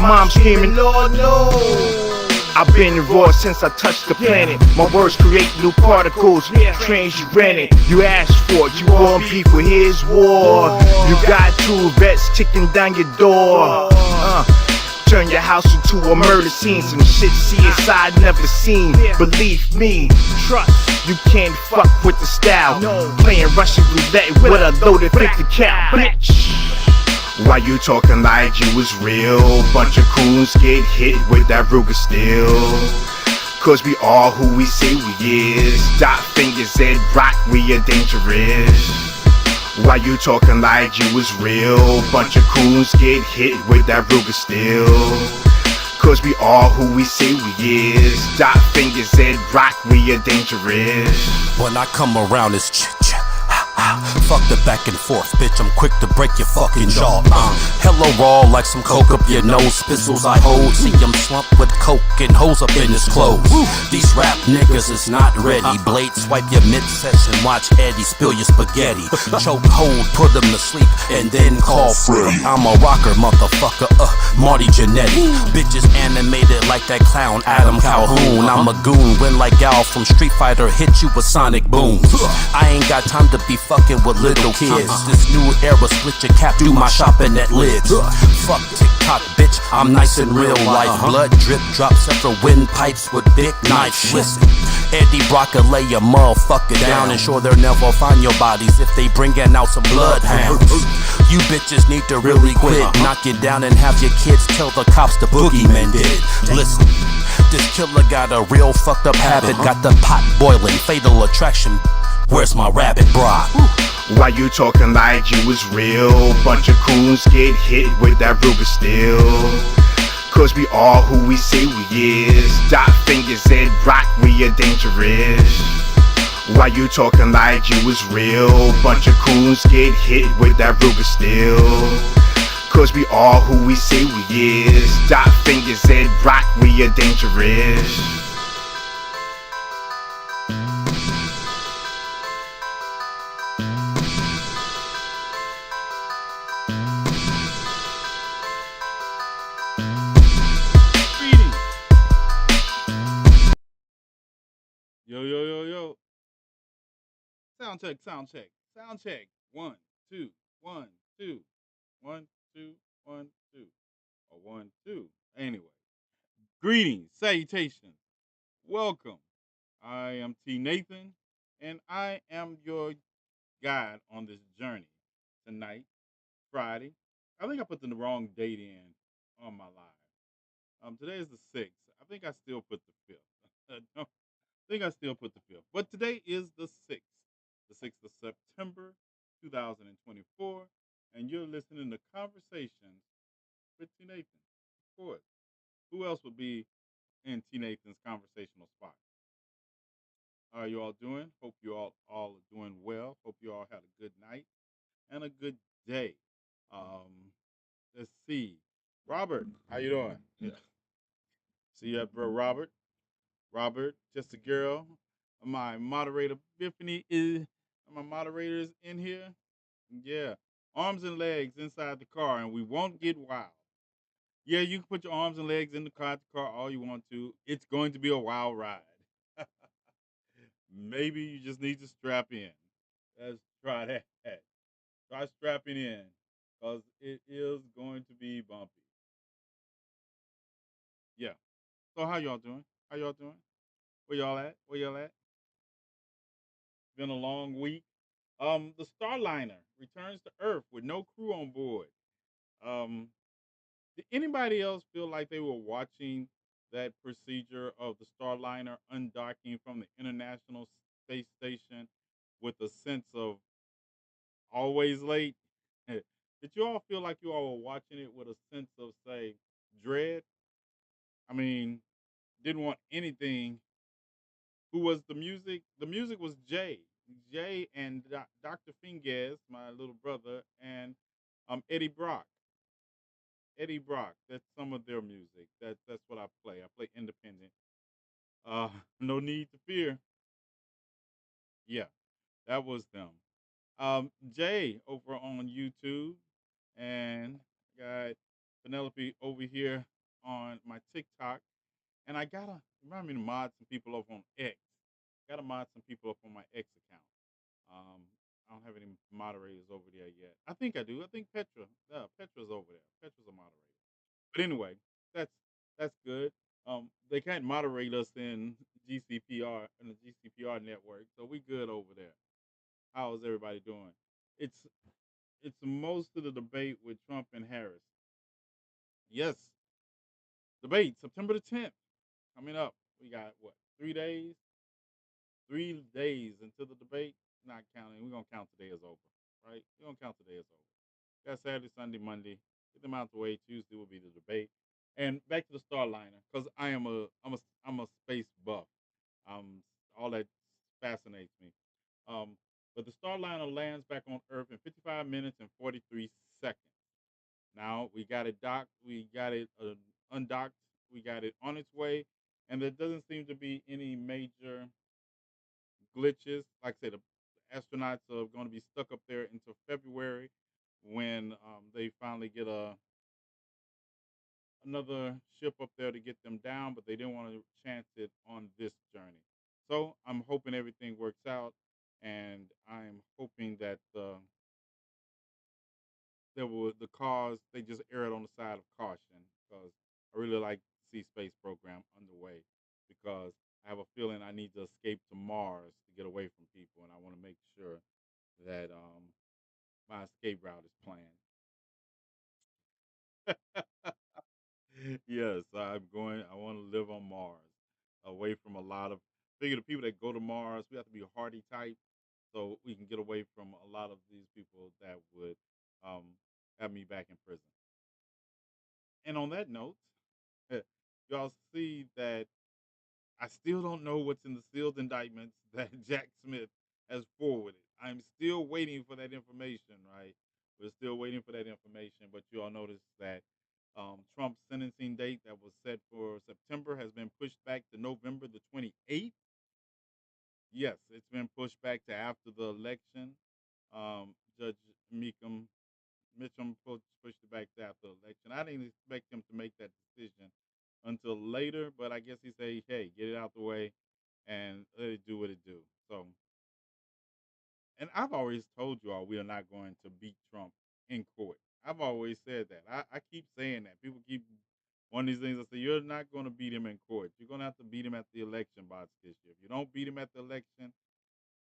mom screaming, Lord knows. I've been raw since I touched the planet. My words create new particles. Trains you rented, you asked for it. You want people, here's war. You got two vets kicking down your door. Turn your house into a murder scene. Some shit CSI never seen. Believe me, trust. You can't fuck with the style. Playing Russian roulette with a loaded 50 cal. Bitch. Why you talking like you was real? Bunch of coons get hit with that Ruger steel. Cause we are who we say we is. Dot fingers at rock, we are dangerous. Why you talking like you was real? Bunch of coons get hit with that Ruger steel. Cause we are who we say we is. Dot fingers at rock, we are dangerous. When I come around, it's fuck the back and forth, bitch, I'm quick to break your fucking jaw. Hello raw, like some coke up your nose. Pistols I hold, see him slump with coke and hoes up in his clothes. These rap niggas is not ready. Blade swipe your mid-session, watch Eddie spill your spaghetti. Choke hold, put him to sleep, and then call Freddy. I'm a rocker, motherfucker, Marty Jannetty. Bitches animated like that clown Adam Calhoun. I'm a goon, win like Gal from Street Fighter, hit you with sonic booms. I ain't got time to be fucking with little kids. This new era, split your cap, do my shopping at lids. Fuck TikTok, bitch, I'm nice in real life. Blood drip drops several windpipes with big knives. Listen, Eddie Brock will lay your motherfucker down, and sure they'll never find your bodies if they bringin' out some bloodhounds. You bitches need to really quit, knock it down and have your kids tell the cops the boogeyman did. Listen, this killer got a real fucked up habit, got the pot boiling, fatal attraction. Where's my rabbit bra? Why you talking like you was real? Bunch of coons get hit with that Ruger steel. Cause we are who we say we is. Dot fingers at rock, we are dangerous. Why you talking like you was real? Bunch of coons get hit with that Ruger steel. Cause we are who we say we is. Dot fingers at rock, we are dangerous. Yo, yo, yo, yo. Sound check, sound check, sound check. 1, 2, 1, 2, 1, 2, 1, 2, or 1, 2. Anyway, greetings, salutations, welcome. I am TNathan, and I am your guide on this journey tonight, Friday. I think I put the wrong date in on my live. Today is the 6th. I think I still put the 5th. No, I think I still put the 5th. But today is the 6th of September, 2024, and you're listening to Conversations with T. Nathan. Of course. Who else would be in T. Nathan's conversational spot? How are you all doing? Hope you all are doing well. Hope you all had a good night and a good day. Um, let's see. Robert, how you doing? Yeah. See you, bro, Robert. Robert, just a girl. My moderator Biffany is my moderator is in here. Yeah. Arms and legs inside the car and we won't get wild. Yeah, you can put your arms and legs in the car all you want to. It's going to be a wild ride. Maybe you just need to strap in. Let's try that. Try strapping in. Because it is going to be bumpy. Yeah. So how y'all doing? How y'all doing? Where y'all at? Where y'all at? Been a long week. The Starliner returns to Earth with no crew on board. Um, did anybody else feel like they were watching that procedure of the Starliner undocking from the International Space Station with a sense of always late? Did you all feel like you all were watching it with a sense of, say, dread? I mean, didn't want anything. Who was the music? The music was Jay. Jay and Dr. Finges, my little brother, and Eddie Brock. Eddie Brock. That's some of their music. That's what I play. I play independent. No need to fear. Yeah, that was them. Jay over on YouTube, and got Penelope over here on my TikTok, and I gotta remind me to mod some people up on X. Gotta mod some people up on my X account. Um, I don't have any moderators over there yet. I think I do. I think Petra's over there. Petra's a moderator. But anyway, that's that's good. They can't moderate us in GCPR in the GCPR network, so we good over there. How is everybody doing? It's it's most of the debate with Trump and Harris. Yes, debate September the 10th coming up. We got what 3 days? 3 days until the debate. Not counting. We're gonna count today as over, right? We're gonna count today as over. Got Saturday, Sunday, Monday. Get them out the way. Tuesday will be the debate. And back to the Starliner, because I'm a space buff. All that fascinates me. Um, but the Starliner lands back on Earth in 55 minutes and 43 seconds. Now we got it docked. We got it undocked. We got it on its way, and there doesn't seem to be any major glitches. Like I said, the astronauts are going to be stuck up there until February when they finally get another ship up there to get them down, but they didn't want to chance it on this journey. So I'm hoping everything works out, and I'm hoping that the cause they just erred on the side of caution because I really like to see space program underway because I have a feeling I need to escape to Mars to get away from people, and I want to make sure that my escape route is planned. Yes, I'm going. I want to live on Mars, away from a lot of. Figure the people that go to Mars, we have to be a hardy type, so we can get away from a lot of these people that would um, have me back in prison. And on that note, y'all see that I still don't know what's in the sealed indictments that Jack Smith has forwarded. I'm still waiting for that information, right? We're still waiting for that information, but you all notice that Trump's sentencing date that was set for September has been pushed back to November the 28th. Yes, it's been pushed back to after the election. Judge Meekum Mitchum pushed it back to after the election. I didn't expect him to make that decision until later, but I guess he said, "Hey, get it out the way and let it do what it do." So, and I've always told you all we are not going to beat Trump in court. I've always said that. I keep saying that. People keep one of these things. I say you're not going to beat him in court. You're going to have to beat him at the election box this year. If you don't beat him at the election,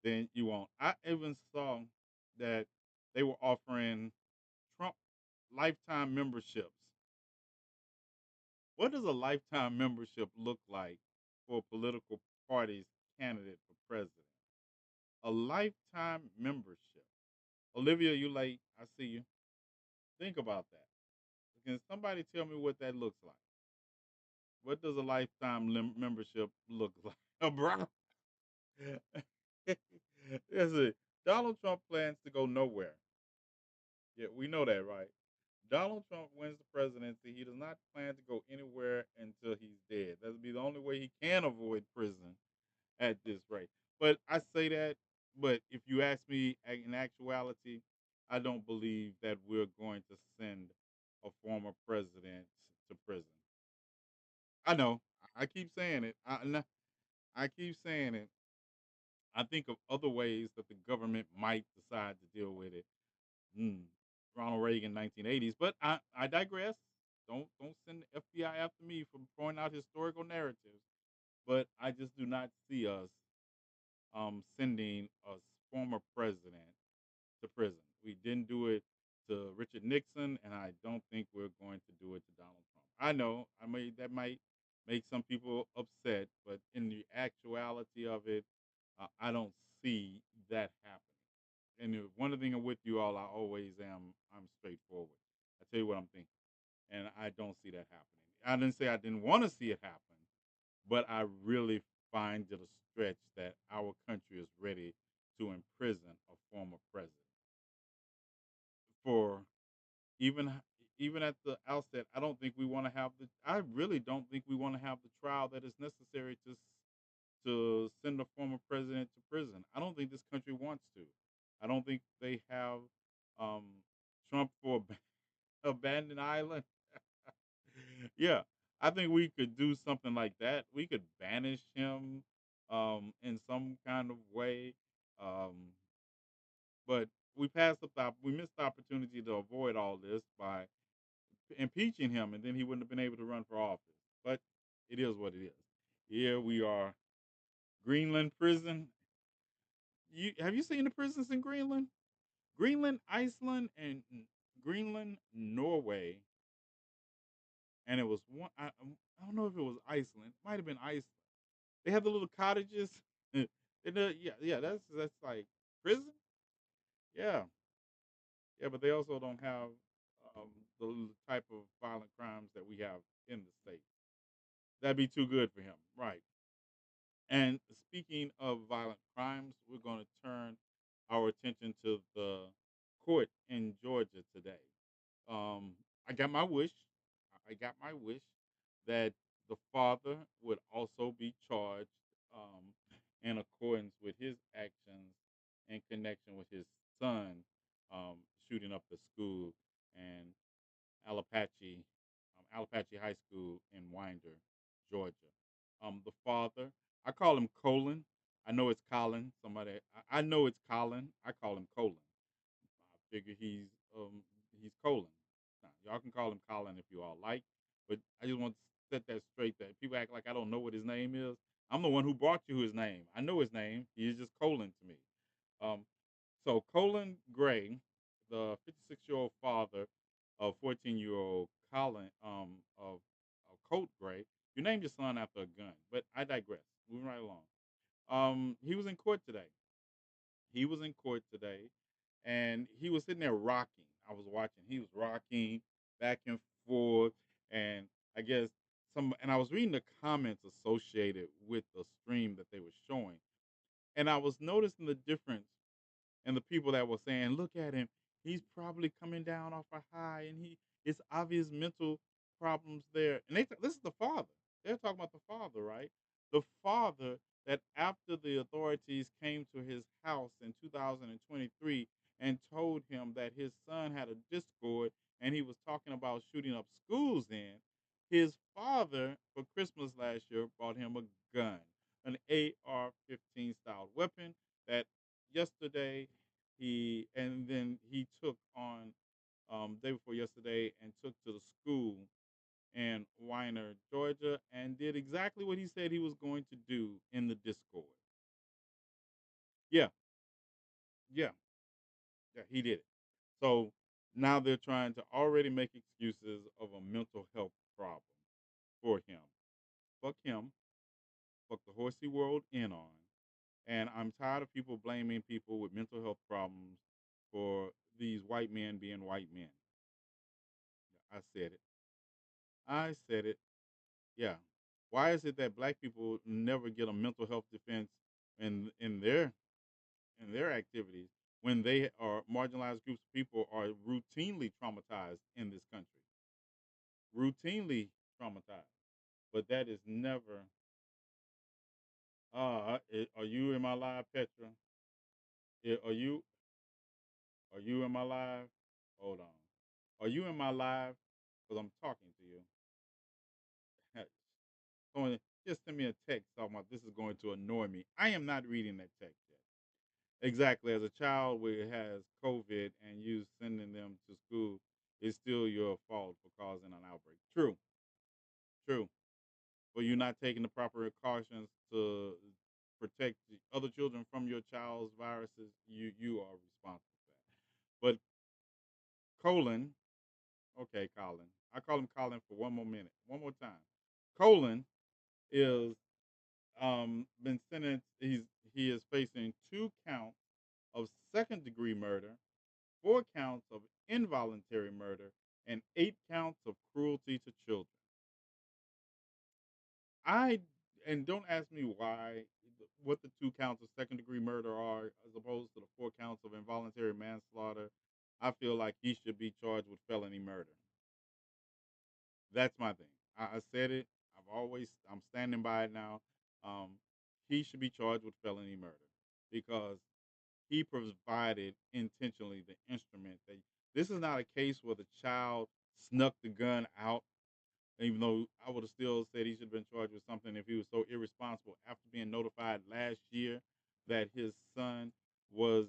then you won't. I even saw that they were offering Trump lifetime memberships. What does a lifetime membership look like for a political party's candidate for president? A lifetime membership. Olivia, you late. I see you. Think about that. Can somebody tell me what that looks like? What does a lifetime membership look like? Bro. Yes, it. Donald Trump plans to go nowhere. Yeah, we know that, right? Donald Trump wins the presidency. He does not plan to go anywhere until he's dead. That'll be the only way he can avoid prison at this rate. But I say that, but if you ask me in actuality, I don't believe that we're going to send a former president to prison. I know. I keep saying it. I keep saying it. I think of other ways that the government might decide to deal with it. Mm, Ronald Reagan, 1980s. But I digress. Don't send the FBI after me for throwing out historical narratives. But I just do not see us sending a former president to prison. We didn't do it to Richard Nixon, and I don't think we're going to do it to Donald Trump. I know that might make some people upset, but in the actuality of it, I don't see that happening. And one thing with you all, I always am. I'm straightforward. I tell you what I'm thinking, and I don't see that happening. I didn't say I didn't want to see it happen, but I really find it a stretch that our country is ready to imprison a former president for even even at the outset. I don't think we want to have the. I really don't think we want to have the trial that is necessary to send a former president to prison. I don't think this country wants to. I don't think they have um, Trump for abandoned island. Yeah, I think we could do something like that. We could banish him in some kind of way. Um, but we missed the opportunity to avoid all this by impeaching him, and then he wouldn't have been able to run for office. But it is what it is. Here we are, Greenland prison. Have you seen the prisons in Greenland? Greenland, Iceland, and Greenland, Norway, and it was one. I don't know if it was Iceland. It might have been Iceland. They have the little cottages. Yeah, that's like prison. Yeah, yeah, but they also don't have um, type of violent crimes that we have in the state. That'd be too good for him, right? And speaking of violent crimes, we're going to turn our attention to the court in Georgia today. I got my wish. I got my wish that the father would also be charged um, in accordance with his actions in connection with his son shooting up the school and Alapatchee High School in Winder, Georgia. The father, I call him Colin. I know it's Colin. I know it's Colin. I call him Colin. I figure he's Colin. Now, y'all can call him Colin if you all like, but I just want to set that straight. That people act like I don't know what his name is. I'm the one who brought you his name. I know his name. He is just Colin to me. Um, so Colin Gray, the 56-year-old father of 14-year-old Colin of Colt Gray, you named your son after a gun, but I digress. Moving right along. He was in court today. He was in court today, and he was sitting there rocking. I was watching. He was rocking back and forth, and I guess and I was reading the comments associated with the stream that they were showing, and I was noticing the difference and the people that were saying, "Look at him. He's probably coming down off a high, and it's obvious mental problems there." And this is the father. They're talking about the father, right? The father that after the authorities came to his house in 2023 and told him that his son had a Discord and he was talking about shooting up schools in, his father for Christmas last year bought him a gun, an AR-15 style weapon that yesterday he took on day before yesterday and took to the school in Weiner, Georgia, and did exactly what he said he was going to do in the Discord. Yeah, yeah, yeah, he did it. So now they're trying to already make excuses of a mental health problem for him. Fuck him. Fuck the horsey world in on. And I'm tired of people blaming people with mental health problems for these white men being white men. I said it. I said it. Yeah. Why is it that black people never get a mental health defense in their activities when they are marginalized groups of people are routinely traumatized in this country? Routinely traumatized. But that is never are you in my live, Petra? Are you in my live? Hold on. Are you in my live? Because I'm talking to you. Someone just send me a text talking about this is going to annoy me. I am not reading that text yet. Exactly. As a child who has COVID and you sending them to school, it's still your fault for causing an outbreak. True. True. But you're not taking the proper precautions to protect the other children from your child's viruses. You are responsible for that. But Colin, okay, Colin. I call him Colin for one more minute, one more time. Colin is been sentenced. He is facing 2 counts of second degree murder, 4 counts of involuntary murder, and 8 counts of cruelty to children. I and don't ask me why what the 2 counts of second degree murder are as opposed to the 4 counts of involuntary manslaughter. I feel like he should be charged with felony murder. That's my thing. I said it. I'm standing by it now. Um, he should be charged with felony murder because he provided intentionally the instrument that this is not a case where the child snuck the gun out. even though I would have still said he should have been charged with something if he was so irresponsible after being notified last year that his son was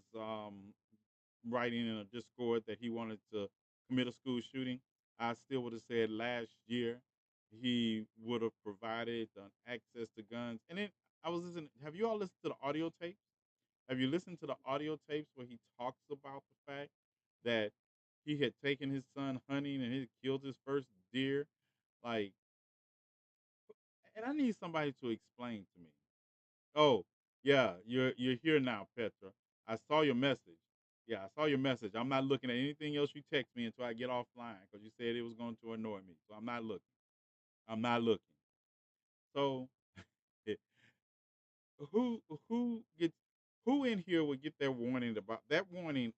writing in a Discord that he wanted to commit a school shooting. I still would have said last year he would have provided access to guns. And then I was listening. Have you all listened to the audio tapes? Have you listened to the audio tapes where he talks about the fact that he had taken his son hunting and he killed his first deer? Like, and I need somebody to explain to me. Oh, yeah, you're here now, Petra. I saw your message. Yeah, I saw your message. I'm not looking at anything else you text me until I get offline because you said it was going to annoy me. So I'm not looking. I'm not looking. So eh, who who gets who in here would get that warning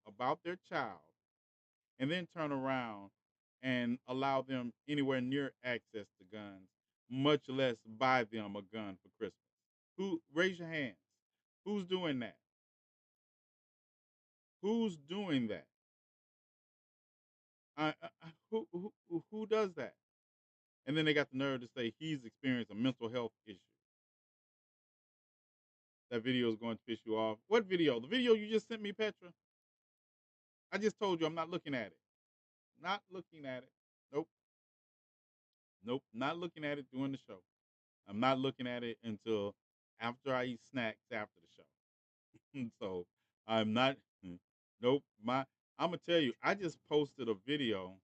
about their child and then turn around and allow them anywhere near access to guns, much less buy them a gun for Christmas? Who raise your hands? Who's doing that? Who's doing that? Who does that? And then they got the nerve to say he's experienced a mental health issue. That video is going to piss you off. What video? The video you just sent me, Petra? I just told you I'm not looking at it. Not looking at it. Nope. Nope. Not looking at it during the show. I'm not looking at it until after I eat snacks after the show. So I'm not. Nope. I'm gonna tell you. I just posted a video.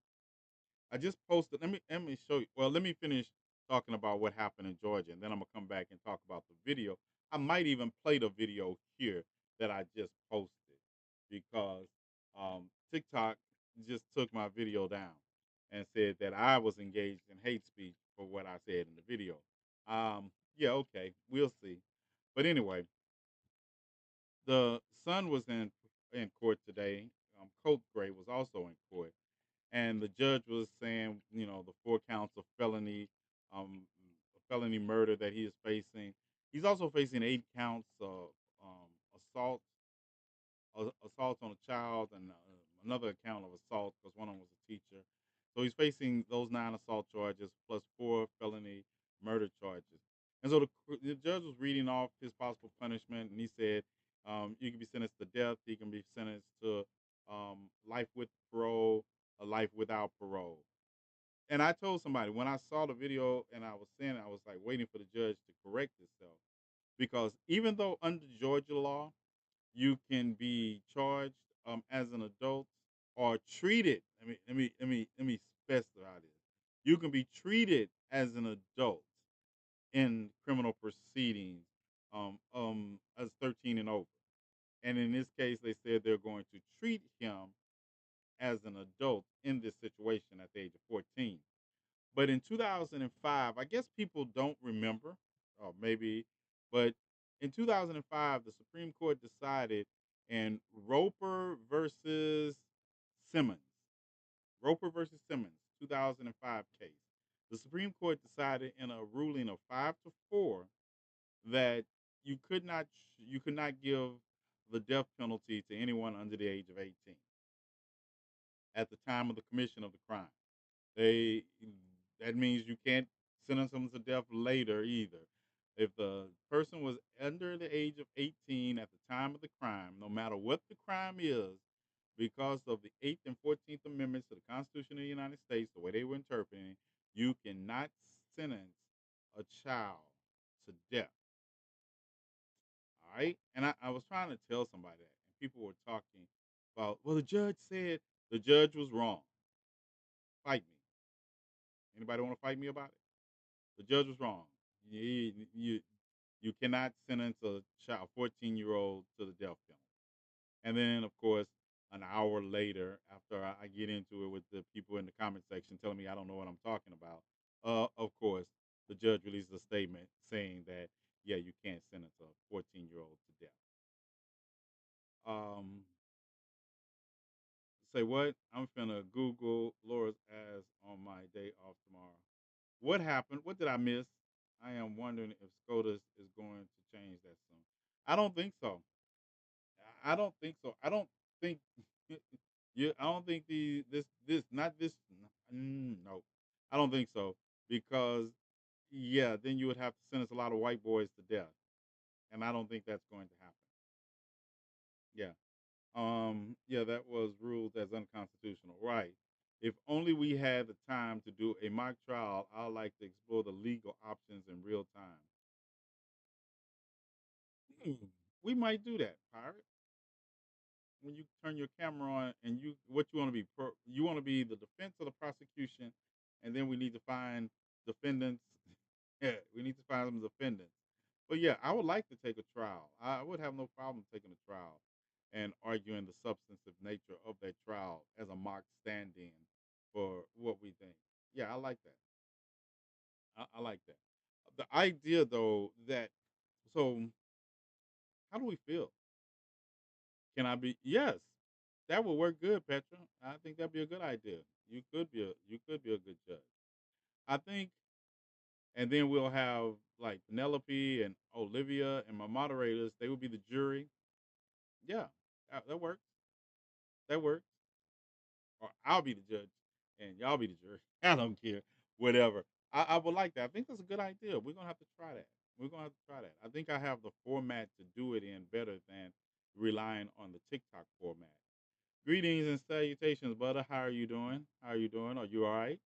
I just posted. Let me show you. Well, let me finish talking about what happened in Georgia, and then I'm gonna come back and talk about the video. I might even play the video here that I just posted because TikTok just took my video down and said that I was engaged in hate speech for what I said in the video. Yeah, okay, we'll see. But anyway, the son was in court today. Colt Gray was also in court, and the judge was saying, the 4 counts of felony murder that he is facing. He's also facing 8 counts of assault, assault on a child, and another account of assault because one of them was a teacher. So he's facing those 9 assault charges plus 4 felony murder charges. And so the judge was reading off his possible punishment, and he said you can be sentenced to death, he can be sentenced to life with parole, a life without parole. And I told somebody when I saw the video and I was saying I was like waiting for the judge to correct himself because even though under Georgia law you can be charged as an adult or treated. Let me specify this. You can be treated as an adult in criminal proceedings as 13 and over. And in this case, they said they're going to treat him as an adult in this situation at the age of 14. But in 2005, I guess people don't remember, or maybe, but in 2005, the Supreme Court decided in Simmons, Roper versus Simmons, 2005 case. The Supreme Court decided in a ruling of 5-4 that you could not give the death penalty to anyone under the age of 18 at the time of the commission of the crime. They That means you can't sentence them to death later either. If the person was under the age of 18 at the time of the crime, no matter what the crime is, because of the 8th and 14th Amendments to the Constitution of the United States, the way they were interpreting it, you cannot sentence a child to death. All right? And I was trying to tell somebody that, and people were talking about, well, the judge said the judge was wrong. Fight me. Anybody want to fight me about it? The judge was wrong. You cannot sentence a child, 14-year-old, to the death penalty. And then, of course, an hour later, after I get into it with the people in the comment section telling me I don't know what I'm talking about, of course, the judge released a statement saying that, yeah, you can't sentence a 14-year-old to death. Say what? I'm finna Google Laura's ass on my day off tomorrow. What happened? What did I miss? I am wondering if SCOTUS is going to change that soon. I don't think so. I don't think so. I don't think. Yeah, I don't think the this not this. No, I don't think so. because yeah, then you would have to sentence a lot of white boys to death, and I don't think that's going to happen. Yeah. Yeah, that was ruled as unconstitutional. Right. If only we had the time to do a mock trial, I'd like to explore the legal options in real time. We might do that, pirate. When you turn your camera on and what you want to be you want to be the defense or the prosecution, and then we need to find defendants. Yeah, we need to find some defendants. But yeah, I would like to take a trial. I would have no problem taking a trial and arguing the substantive nature of that trial as a mock stand-in for what we think. Yeah, I like that. I like that. The idea though that so how do we feel? Can I be? Yes, that would work good, Petra. I think that'd be a good idea. You could be a good judge. I think, and then we'll have like Penelope and Olivia and my moderators. They would be the jury. Yeah, that works. That works. Or I'll be the judge and y'all be the jury. I don't care. Whatever. I would like that. I think that's a good idea. We're gonna have to try that. We're gonna have to try that. I think I have the format to do it in better than relying on the TikTok format. Greetings and salutations, brother. How are you doing? How are you doing? Are you all right?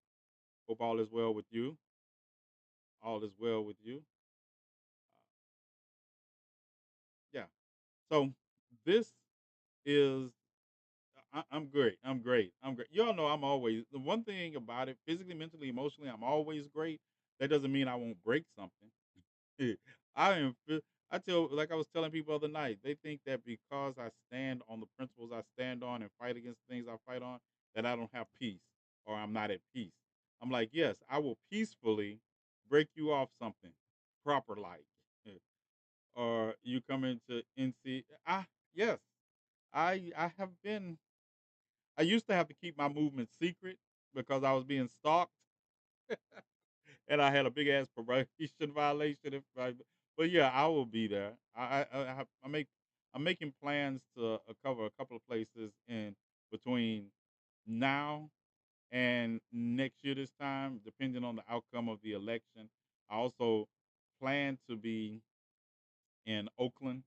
Hope all is well with you. All is well with you. Yeah. So this is. I'm great. I'm great. I'm great. Y'all know I'm always the one thing about it. Physically, mentally, emotionally, I'm always great. That doesn't mean I won't break something. I am. I tell, like I was telling people the other night, they think that because I stand on the principles I stand on and fight against things I fight on, that I don't have peace or I'm not at peace. I'm like, yes, I will peacefully break you off something proper like, or you come into NC. Yes, I have been. I used to have to keep my movement secret because I was being stalked and I had a big ass probation violation. But yeah, I will be there. I'm making plans to cover a couple of places in between now and next year this time, depending on the outcome of the election. I also plan to be in Oakland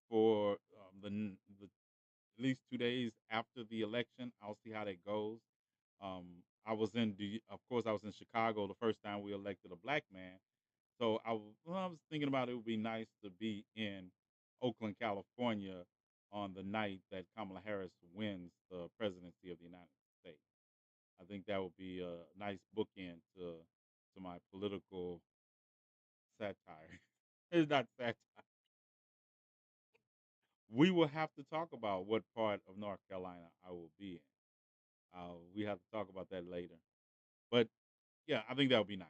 for the at least 2 days after the election. I'll see how that goes. I was of course, I was in Chicago the first time we elected a black man. So I was thinking about it would be nice to be in Oakland, California on the night that Kamala Harris wins the presidency of the United States. I think that would be a nice bookend to my political satire. It's not satire. We will have to talk about what part of North Carolina I will be in. We have to talk about that later. But yeah, I think that would be nice.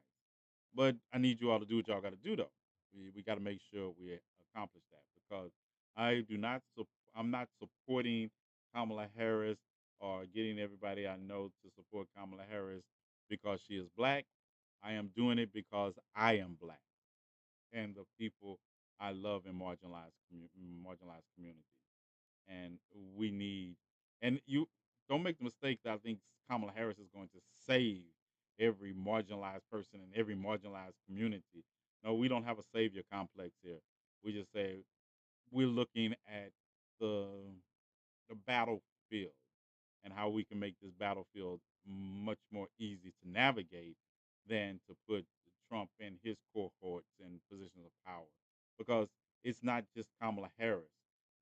But I need you all to do what y'all got to do though. We got to make sure we accomplish that because I do not. I'm not supporting Kamala Harris or getting everybody I know to support Kamala Harris because she is black. I am doing it because I am black and the people I love in marginalized communities. And we need and you don't make the mistake that I think Kamala Harris is going to save every marginalized person in every marginalized community. No, we don't have a savior complex here. We just say we're looking at the the battlefield and how we can make this battlefield much more easy to navigate than to put Trump and his cohorts in positions of power. Because it's not just Kamala Harris.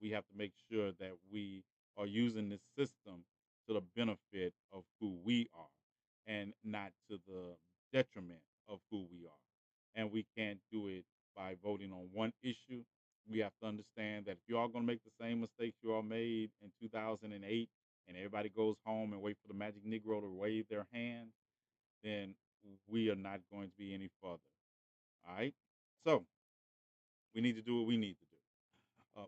We have to make sure that we are using this system to the benefit of who we are and not to the detriment of who we are. And we can't do it by voting on one issue. We have to understand that if you all going to make the same mistakes you all made in 2008 and everybody goes home and wait for the magic Negro to wave their hand, then we are not going to be any further. All right? So we need to do what we need to do.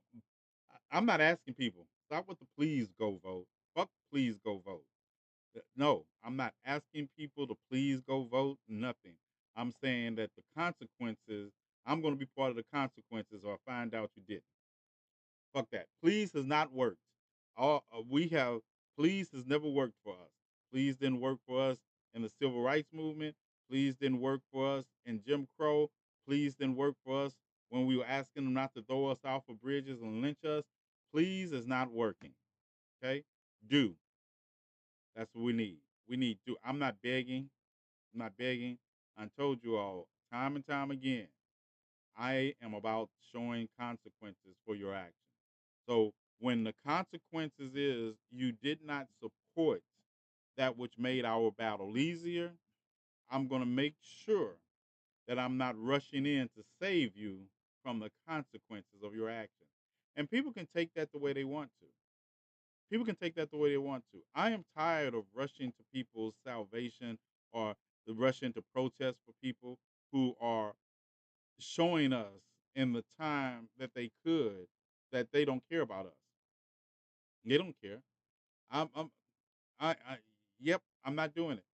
I'm not asking people, stop with the please go vote. Fuck please go vote. No, I'm not asking people to please go vote, nothing. I'm saying that the consequences, I'm going to be part of the consequences or I find out you didn't. Fuck that. Please has not worked. We have please has never worked for us. Please didn't work for us in the civil rights movement. Please didn't work for us in Jim Crow. Please didn't work for us when we were asking them not to throw us off of bridges and lynch us. Please is not working. Okay? Do. That's what we need. We need to. I'm not begging. I'm not begging. I told you all time and time again. I am about showing consequences for your actions. So when the consequences is you did not support that which made our battle easier, I'm going to make sure that I'm not rushing in to save you from the consequences of your actions. And people can take that the way they want to. People can take that the way they want to. I am tired of rushing to people's salvation or the rushing to protest for people who are showing us in the time that they could that they don't care about us. They don't care. I'm I yep, I'm not doing it.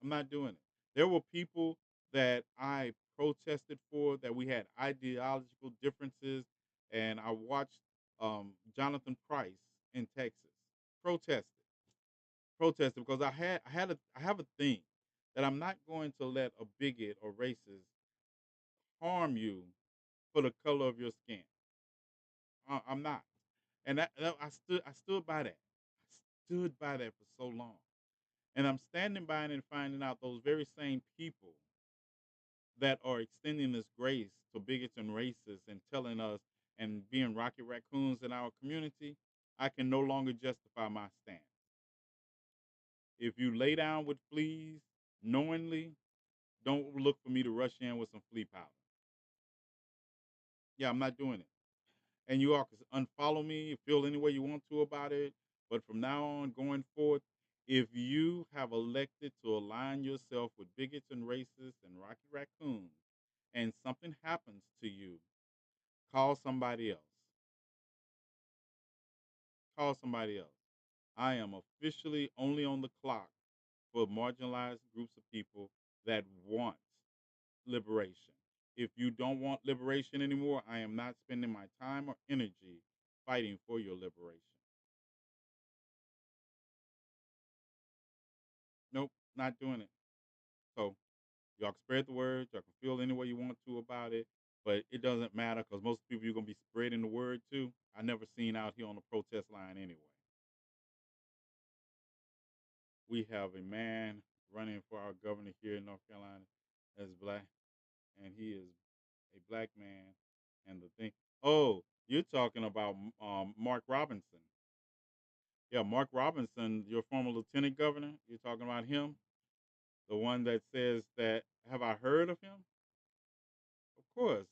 I'm not doing it. There were people that I protested for that we had ideological differences, and I watched Jonathan Price in Texas protested, protested because I have a thing that I'm not going to let a bigot or racist harm you for the color of your skin. I'm not, and I stood by that. I stood by that for so long. And I'm standing by it and finding out those very same people that are extending this grace to bigots and racists and telling us and being rocket raccoons in our community, I can no longer justify my stance. If you lay down with fleas knowingly, don't look for me to rush in with some flea powder. Yeah, I'm not doing it. And you all can unfollow me, feel any way you want to about it. But from now on, going forward, if you have elected to align yourself with bigots and racists and rocky raccoons, and something happens to you, call somebody else. Call somebody else. I am officially only on the clock for marginalized groups of people that want liberation. If you don't want liberation anymore, I am not spending my time or energy fighting for your liberation. Nope, not doing it. So y'all can spread the word. Y'all can feel any way you want to about it, but it doesn't matter because most people you're gonna be spreading the word to, I never seen out here on the protest line anyway. We have a man running for our governor here in North Carolina that's black, and he is a black man. And the thing, oh, you're talking about Mark Robinson. Yeah, Mark Robinson, your former lieutenant governor. You're talking about him, the one that says that. Have I heard of him? Of course.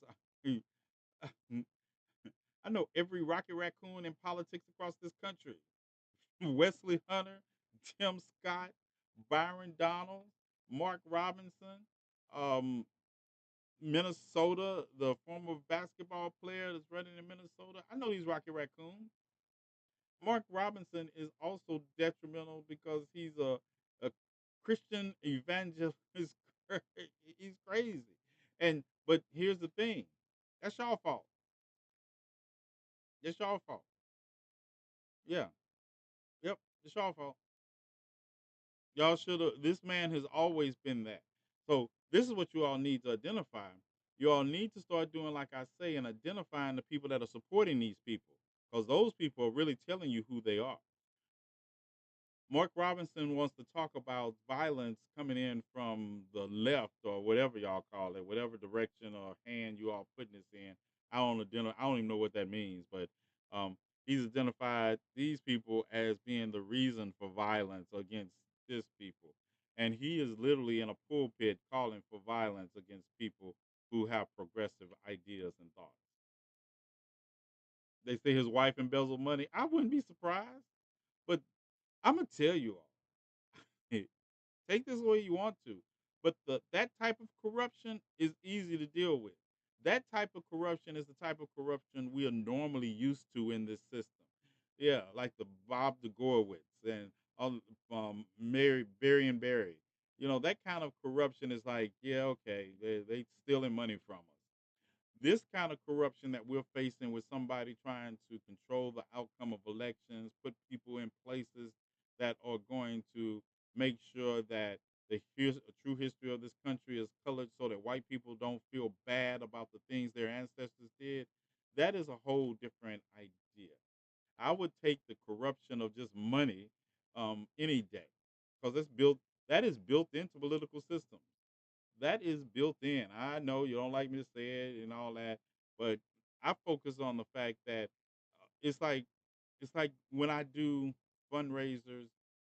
I know every Rocket Raccoon in politics across this country. Wesley Hunter, Tim Scott, Byron Donald, Mark Robinson, um, Minnesota, the former basketball player that's running in Minnesota. I know these Rocket Raccoons. Mark Robinson is also detrimental because he's a Christian evangelist. He's crazy. And but here's the thing. That's y'all fault. It's y'all fault. Yeah. Yep. It's y'all fault. Y'all should have. This man has always been that. So this is what you all need to identify. You all need to start doing like I say and identifying the people that are supporting these people, because those people are really telling you who they are. Mark Robinson wants to talk about violence coming in from the left or whatever y'all call it, whatever direction or hand you all putting this in. I don't even know what that means, but he's identified these people as being the reason for violence against his people, and he is literally in a pulpit calling for violence against people who have progressive ideas and thoughts. They say his wife embezzled money. I wouldn't be surprised, but I'm gonna tell you all. Take this the way you want to, but that type of corruption is easy to deal with. That type of corruption is the type of corruption we are normally used to in this system. Yeah, like the Bob DeGorwitz and Mary Barry and Barry. You know that kind of corruption is like, yeah, okay, they stealing money from us. This kind of corruption that we're facing with somebody trying to control the outcome of elections, put people in places that are going to make sure that a true history of this country is colored so that white people don't feel bad about the things their ancestors did, that is a whole different idea. I would take the corruption of just money any day because that is built into political systems. That is built in. I know you don't like me to say it and all that, but I focus on the fact that it's like when I do fundraisers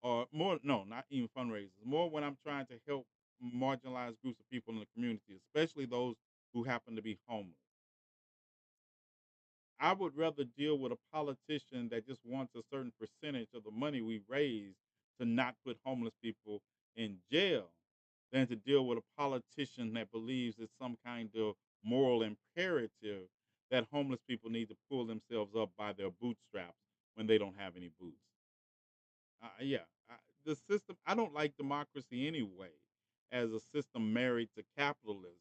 or more no, not even fundraisers, more when I'm trying to help marginalized groups of people in the community, especially those who happen to be homeless. I would rather deal with a politician that just wants a certain percentage of the money we raise to not put homeless people in jail than to deal with a politician that believes it's some kind of moral imperative that homeless people need to pull themselves up by their bootstraps when they don't have any boots. Yeah, the system, I don't like democracy anyway as a system married to capitalism.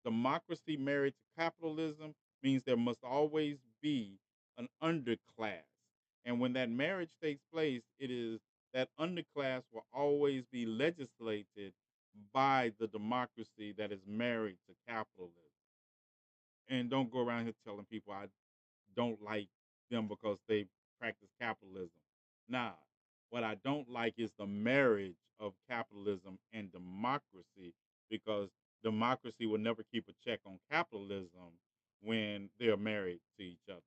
Democracy married to capitalism means there must always be an underclass. And when that marriage takes place, it is that underclass will always be legislated by the democracy that is married to capitalism. And don't go around here telling people I don't like them because they practice capitalism. Nah, what I don't like is the marriage of capitalism and democracy because democracy will never keep a check on capitalism when they're married to each other.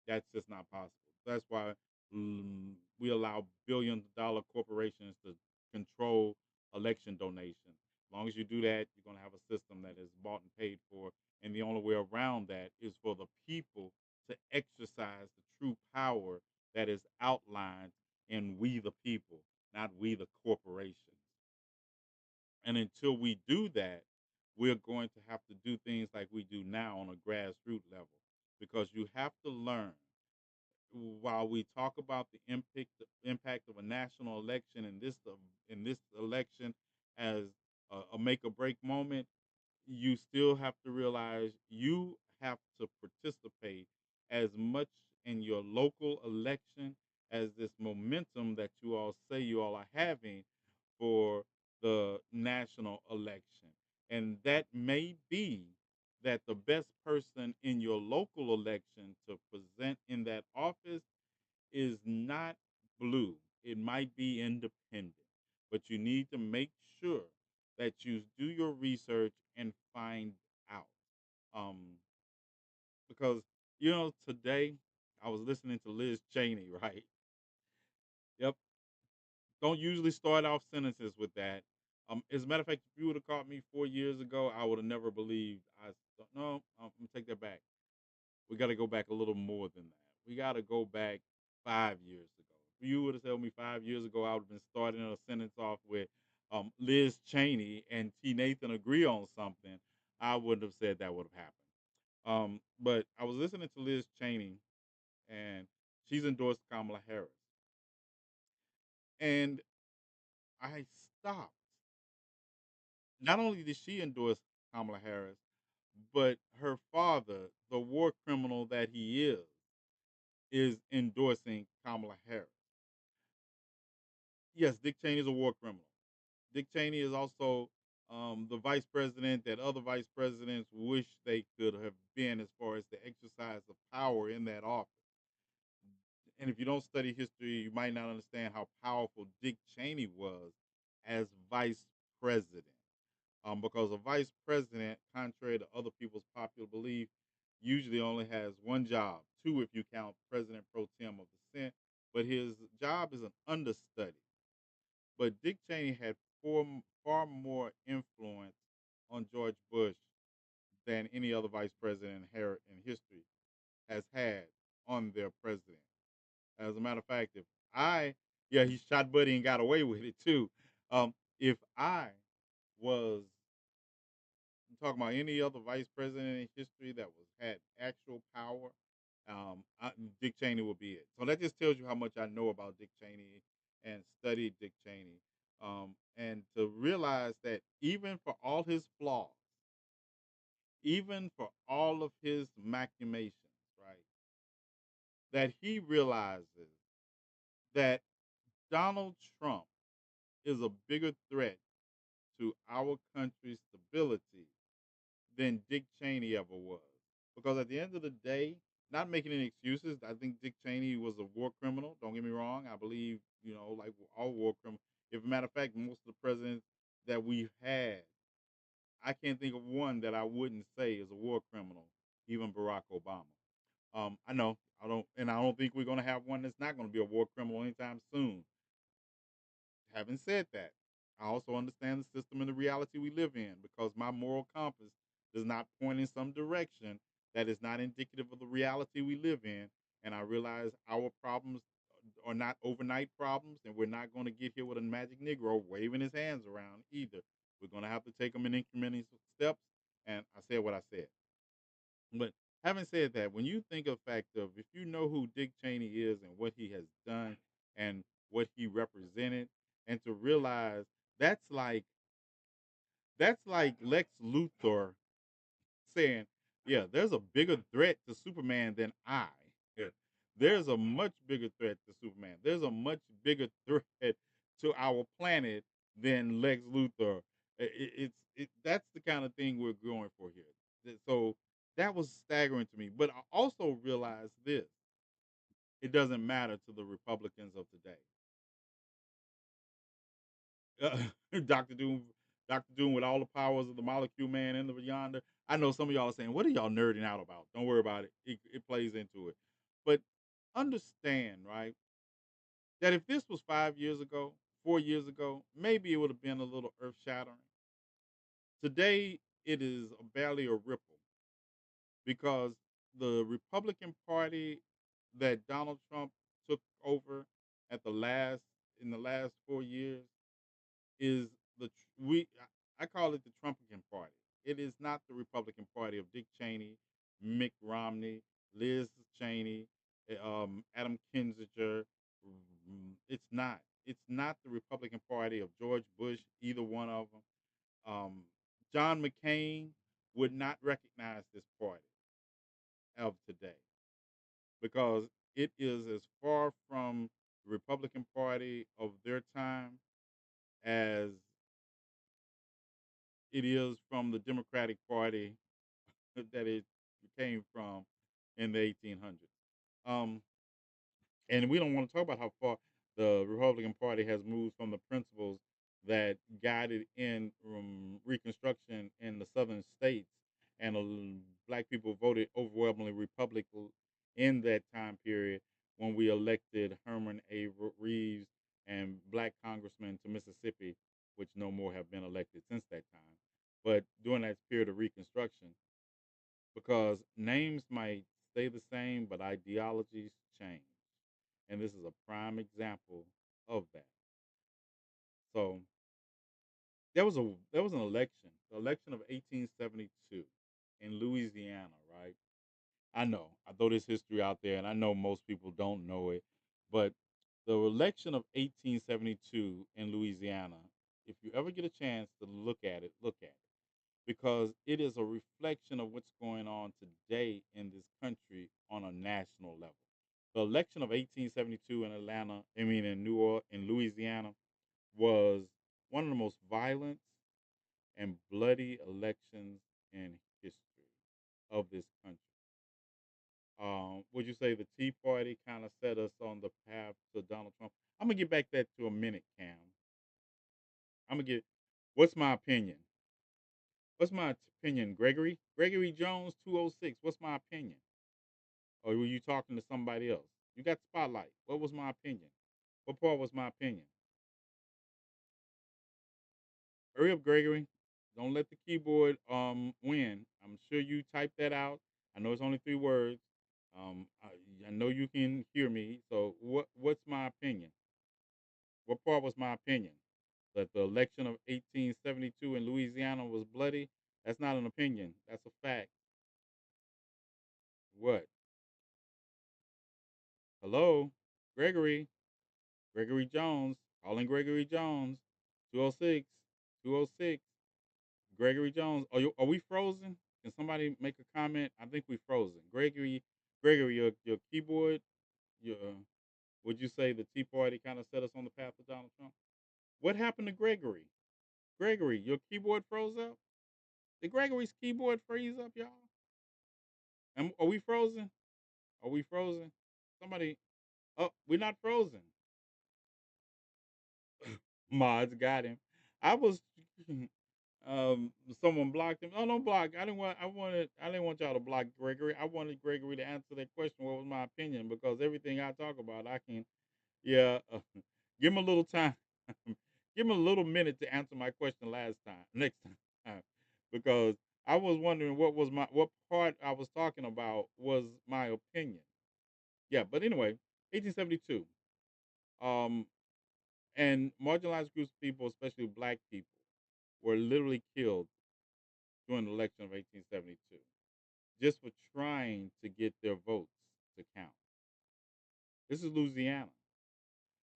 That's just not possible. That's why we allow billion-dollar corporations to control election donations. As long as you do that, you're going to have a system that is bought and paid for. And the only way around that is for the people to exercise the true power that is outlined in We the People, not we the corporations. And until we do that, we're going to have to do things like we do now on a grassroots level because you have to learn while we talk about the impact of a national election in this election as a make or break moment, you still have to realize you have to participate as much in your local election as this momentum that you all say you all are having for the national election. And that may be that the best person in your local election to present in that office is not blue. It might be independent, but you need to make sure that you do your research and find out. Um, because today I was listening to Liz Cheney, right? Yep. Don't usually start off sentences with that. As a matter of fact, if you would have caught me 4 years ago, I would have never believed. No, I'm gonna take that back. We got to go back a little more than that. We got to go back 5 years ago. If you would have told me 5 years ago, I would have been starting a sentence off with Liz Cheney and TNathan agree on something. I wouldn't have said that would have happened. But I was listening to Liz Cheney, and she's endorsed Kamala Harris, and I stopped. Not only did she endorse Kamala Harris, but her father, the war criminal that he is endorsing Kamala Harris. Yes, Dick Cheney is a war criminal. Dick Cheney is also the vice president that other vice presidents wish they could have been as far as the exercise of power in that office. And if you don't study history, you might not understand how powerful Dick Cheney was as vice president. Because a vice president, contrary to other people's popular belief, usually only has one job, two if you count President Pro Tem of the Senate, but his job is an understudy. But Dick Cheney had far more influence on George Bush than any other vice president in history has had on their president. As a matter of fact, yeah, he shot Buddy and got away with it too. If I was talking about any other vice president in history that had actual power, Dick Cheney would be it. So that just tells you how much I know about Dick Cheney and studied Dick Cheney, and to realize that even for all his flaws, even for all of his machinations, right, that he realizes that Donald Trump is a bigger threat to our country's stability than Dick Cheney ever was. Because at the end of the day, not making any excuses, I think Dick Cheney was a war criminal. Don't get me wrong. I believe, like all war criminals. If a matter of fact, most of the presidents that we've had, I can't think of one that I wouldn't say is a war criminal, even Barack Obama. I don't think we're going to have one that's not going to be a war criminal anytime soon. Having said that, I also understand the system and the reality we live in because my moral compass does not point in some direction that is not indicative of the reality we live in. And I realize our problems are not overnight problems, and we're not going to get here with a magic Negro waving his hands around either. We're going to have to take them in incremental steps. And I said what I said. But having said that, when you think of the fact of if you know who Dick Cheney is and what he has done and what he represented, and to realize that's like Lex Luthor saying, "Yeah, there's a bigger threat to Superman than I. Yeah. There's a much bigger threat to Superman. There's a much bigger threat to our planet than Lex Luthor." That's the kind of thing we're going for here. So that was staggering to me. But I also realized this: it doesn't matter to the Republicans of today. Doctor Doom, Doctor Doom, with all the powers of the Molecule Man and the Yonder. I know some of y'all are saying, "What are y'all nerding out about?" Don't worry about it. It plays into it. But understand, right, that if this was 5 years ago, 4 years ago, maybe it would have been a little earth shattering. Today, it is barely a ripple because the Republican Party that Donald Trump took over at the last in the last 4 years is I call it the Trumpican Party. It is not the Republican Party of Dick Cheney, Mitt Romney, Liz Cheney, Adam Kinzinger. It's not. It's not the Republican Party of George Bush, either one of them. John McCain would not recognize this party of today because it is as far from the Republican Party of their time as it is from the Democratic Party that it came from in the 1800s. Um, and we don't want to talk about how far the Republican Party has moved from the principles that guided in Reconstruction in the southern states, and black people voted overwhelmingly Republican in that time period when we elected Herman A. Reeves and black congressmen to Mississippi, which no more have been elected since that time. But during that period of Reconstruction, because names might stay the same, but ideologies change. And this is a prime example of that. So there was an election, the election of 1872 in Louisiana, right? I know I throw this history out there, and I know most people don't know it, but the election of 1872 in Louisiana, if you ever get a chance to look at it because it is a reflection of what's going on today in this country on a national level. The election of 1872 in New Orleans, in Louisiana, was one of the most violent and bloody elections in history of this country. Would you say the Tea Party kind of set us on the path to Donald Trump? I'm gonna get back that to a minute, Cam. I'm gonna get. What's my opinion? What's my opinion, Gregory? Gregory Jones, 206. What's my opinion? Or were you talking to somebody else? You got the spotlight. What was my opinion? What part was my opinion? Hurry up, Gregory. Don't let the keyboard win. I'm sure you typed that out. I know it's only 3 words. I know you can hear me. So what's my opinion? What part was my opinion? That the election of 1872 in Louisiana was bloody? That's not an opinion. That's a fact. What? Hello? Gregory. Gregory Jones. Calling Gregory Jones. 206. 206. Gregory Jones. Are we frozen? Can somebody make a comment? I think we frozen. Gregory, your keyboard, would you say the Tea Party kind of set us on the path of Donald Trump? What happened to Gregory? Gregory, your keyboard froze up. Did Gregory's keyboard freeze up, y'all? Are we frozen? Are we frozen? Somebody. Oh, we're not frozen. Mods got him. I was. Someone blocked him. Oh, don't block. I didn't want. I wanted. I didn't want y'all to block Gregory. I wanted Gregory to answer that question. What was my opinion? Because everything I talk about, I can. Yeah. Give him a little time. Give him a little minute to answer my question last time. Next time, because I was wondering what part I was talking about was my opinion. Yeah. But anyway, 1872. Um, and marginalized groups of people, especially black people, were literally killed during the election of 1872 just for trying to get their votes to count. This is Louisiana.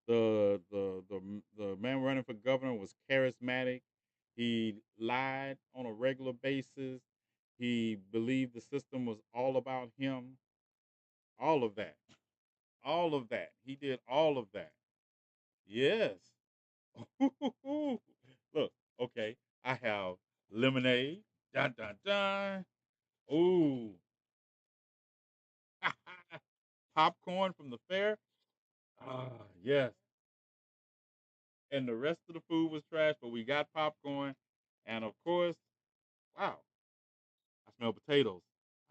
The man running for governor was charismatic. He lied on a regular basis. He believed the system was all about him. All of that. All of that. He did all of that. Yes. Look, okay. I have lemonade. Dun dun dun. Ooh. Popcorn from the fair. Ah, yes. And the rest of the food was trash, but we got popcorn. And of course, wow, I smell potatoes.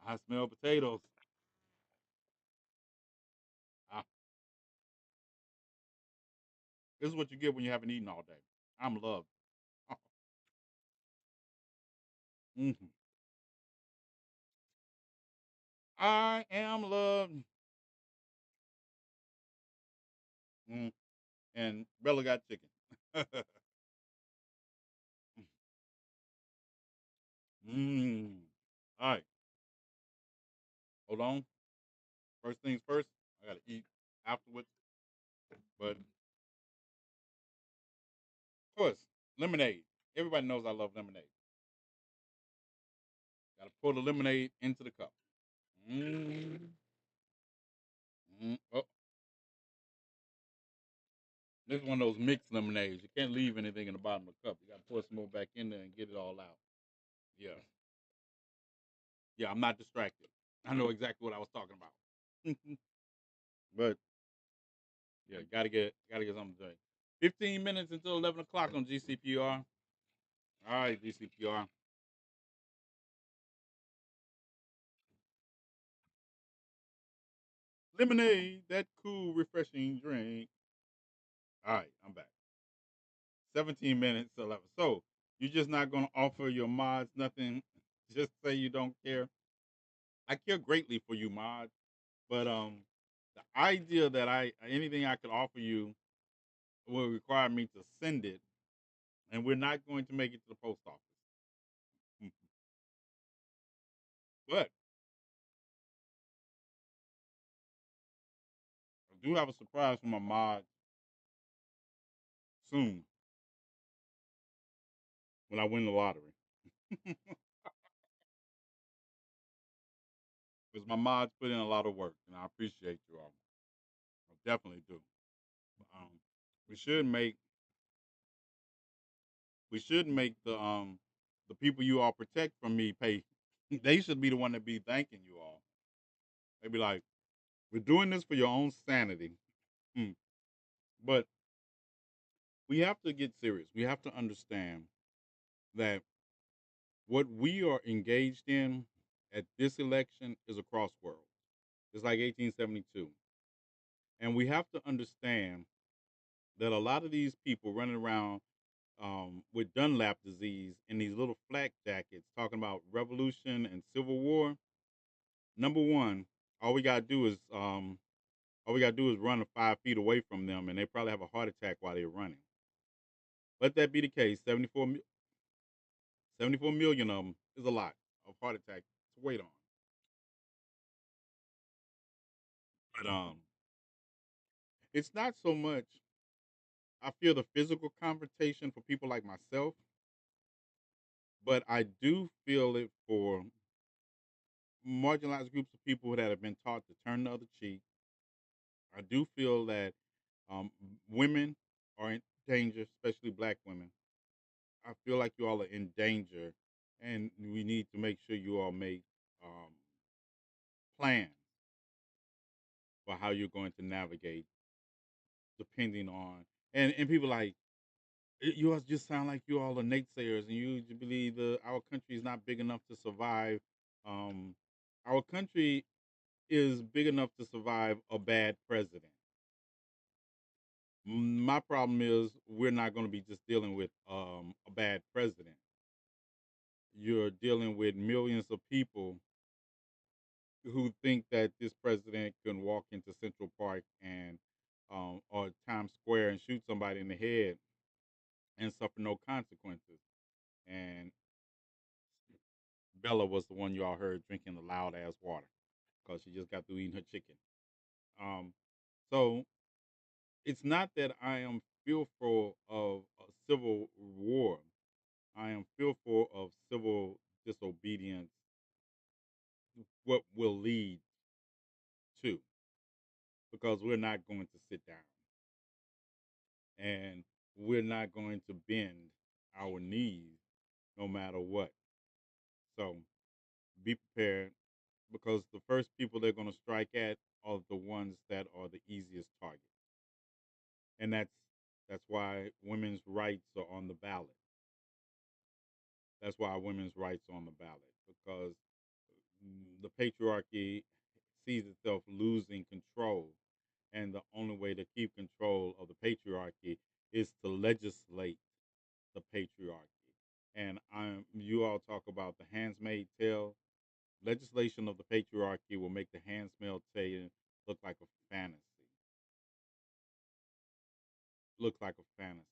I smell potatoes. Ah, this is what you get when you haven't eaten all day. I'm loved. Mhm. I am loved. Mm. And Bella got chicken. mm. All right, hold on. First things first, I got to eat afterwards. But of course, lemonade. Everybody knows I love lemonade. Got to pour the lemonade into the cup. Mm. Oh, this is one of those mixed lemonades. You can't leave anything in the bottom of the cup. You got to pour some more back in there and get it all out. Yeah, yeah. I'm not distracted. I know exactly what I was talking about. But yeah, gotta get something to drink. 15 minutes until 11 o'clock on GCPR. All right, GCPR. Lemonade, that cool, refreshing drink. All right, I'm back. 17 minutes to 11. So you're just not gonna offer your mods nothing. Just say you don't care. I care greatly for you, mods. But the idea that I anything I could offer you will require me to send it, and we're not going to make it to the post office. But I do have a surprise for my mod soon when I win the lottery. Because my mods put in a lot of work, and I appreciate you all. I definitely do. Um, we should make the people you all protect from me pay. They should be the one that be thanking you all. They be like, "We're doing this for your own sanity." Hmm. But we have to get serious. We have to understand that what we are engaged in at this election is a crossworld. It's like 1872. And we have to understand that a lot of these people running around with Dunlap disease in these little flak jackets talking about revolution and civil war. Number one, all we gotta do is run 5 feet away from them, and they probably have a heart attack while they're running. Let that be the case. 74 million of them is a lot of heart attacks to wait on. But it's not so much. I feel the physical confrontation for people like myself, but I do feel it for marginalized groups of people that have been taught to turn the other cheek. I do feel that women are in danger, especially black women. I feel like you all are in danger, and we need to make sure you all make um, plans for how you're going to navigate, depending on and people like you all just sound like you all are naysayers, and you believe our country is not big enough to survive. Um, our country is big enough to survive a bad president. My problem is we're not going to be just dealing with a bad president. You're dealing with millions of people who think that this president can walk into Central Park and or Times Square and shoot somebody in the head and suffer no consequences. And Bella was the one y'all heard drinking the loud ass water because she just got through eating her chicken. Um, so it's not that I am fearful of a civil war. I am fearful of civil disobedience, what will lead to, because we're not going to sit down and we're not going to bend our knees no matter what. So be prepared because the first people they're going to strike at are the ones that are the easiest target. And that's why women's rights are on the ballot. That's why women's rights are on the ballot because the patriarchy sees itself losing control, and the only way to keep control of the patriarchy is to legislate the patriarchy. And you all talk about the handsmaid tale. Legislation of the patriarchy will make the handsmaid tale look like a fantasy. Look like a fantasy.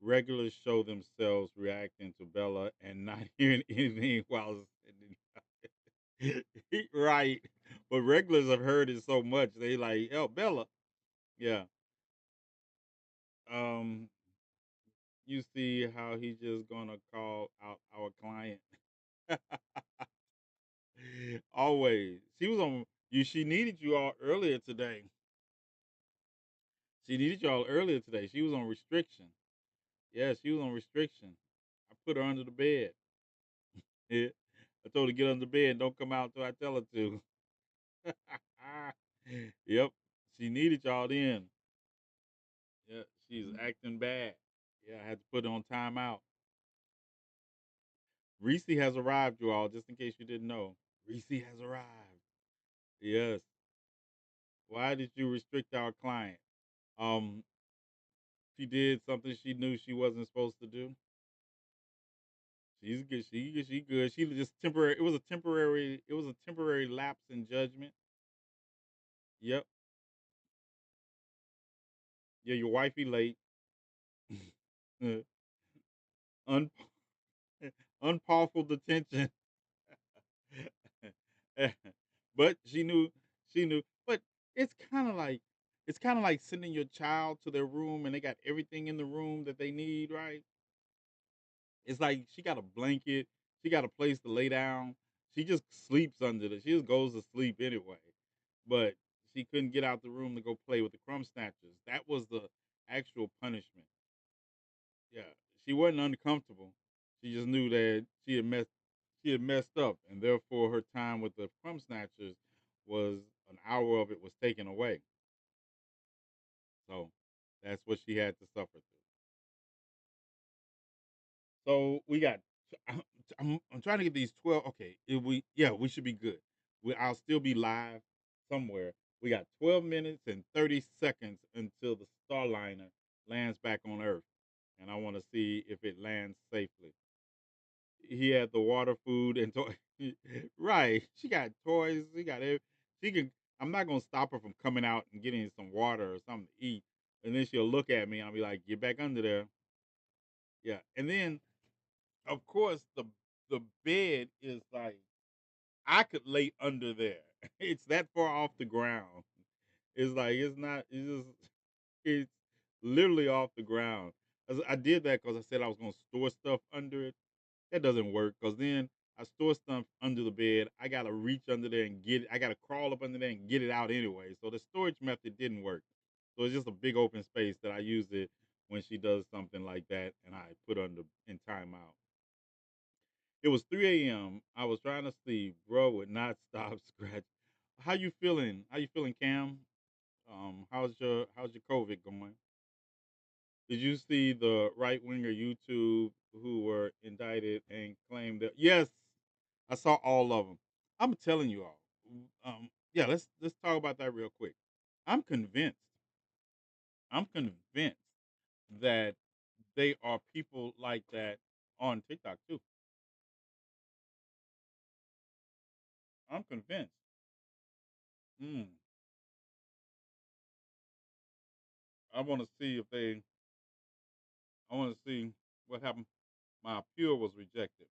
Regulars show themselves reacting to Bella and not hearing anything while sitting. Right. But regulars have heard it so much they like, oh Bella. Yeah. Um you see how he's just gonna call out our client. Always. She was on you she needed you all earlier today. She needed y'all earlier today. She was on restriction. Yeah, she was on restriction. I put her under the bed. Yeah. I told her to get under the bed. Don't come out till I tell her to. Yep. She needed y'all then. Yeah, she's acting bad. Yeah, I had to put her on timeout. Reese has arrived, you all, just in case you didn't know. Reese has arrived. Yes. Why did you restrict our client? Um, she did something she knew she wasn't supposed to do. She's good. She good. She was just temporary. It was a temporary. It was a temporary lapse in judgment. Yep. Yeah, your wifey late. Un- unlawful detention. But she knew. She knew. But it's kind of like it's kind of like sending your child to their room and they got everything in the room that they need. Right? It's like she got a blanket. She got a place to lay down. She just sleeps under it. She just goes to sleep anyway. But she couldn't get out the room to go play with the crumb snatchers. That was the actual punishment. Yeah, she wasn't uncomfortable. She just knew that she had messed up, and therefore her time with the crumb snatchers was an hour of it was taken away. So that's what she had to suffer through. So we got. I'm trying to get these 12. Okay, if we should be good. I'll still be live somewhere. We got 12 minutes and 30 seconds until the Starliner lands back on Earth, and I want to see if it lands safely. He had the water, food, and toy. Right, she got toys. She got every. She can. I'm not gonna stop her from coming out and getting some water or something to eat, and then she'll look at me and I'll be like, "Get back under there." Yeah, and then of course the bed is like I could lay under there. It's that far off the ground. It's like it's not. It's just it's literally off the ground. I did that because I said I was gonna store stuff under it. That doesn't work because then I store stuff under the bed. I gotta reach under there and get it. I gotta crawl up under there and get it out anyway. So the storage method didn't work. So it's just a big open space that I use it when she does something like that, and I put her in timeout. It was 3 a.m. I was trying to sleep. Bro would not stop scratching. How you feeling? How you feeling, Cam? How's your COVID going? Did you see the right winger YouTube who were indicted and claimed that? Yes, I saw all of them. I'm telling you all. Yeah, let's talk about that real quick. I'm convinced. I'm convinced that they are people like that on TikTok too. I'm convinced. Mm, I want to see if they. I want to see what happened. My appeal was rejected.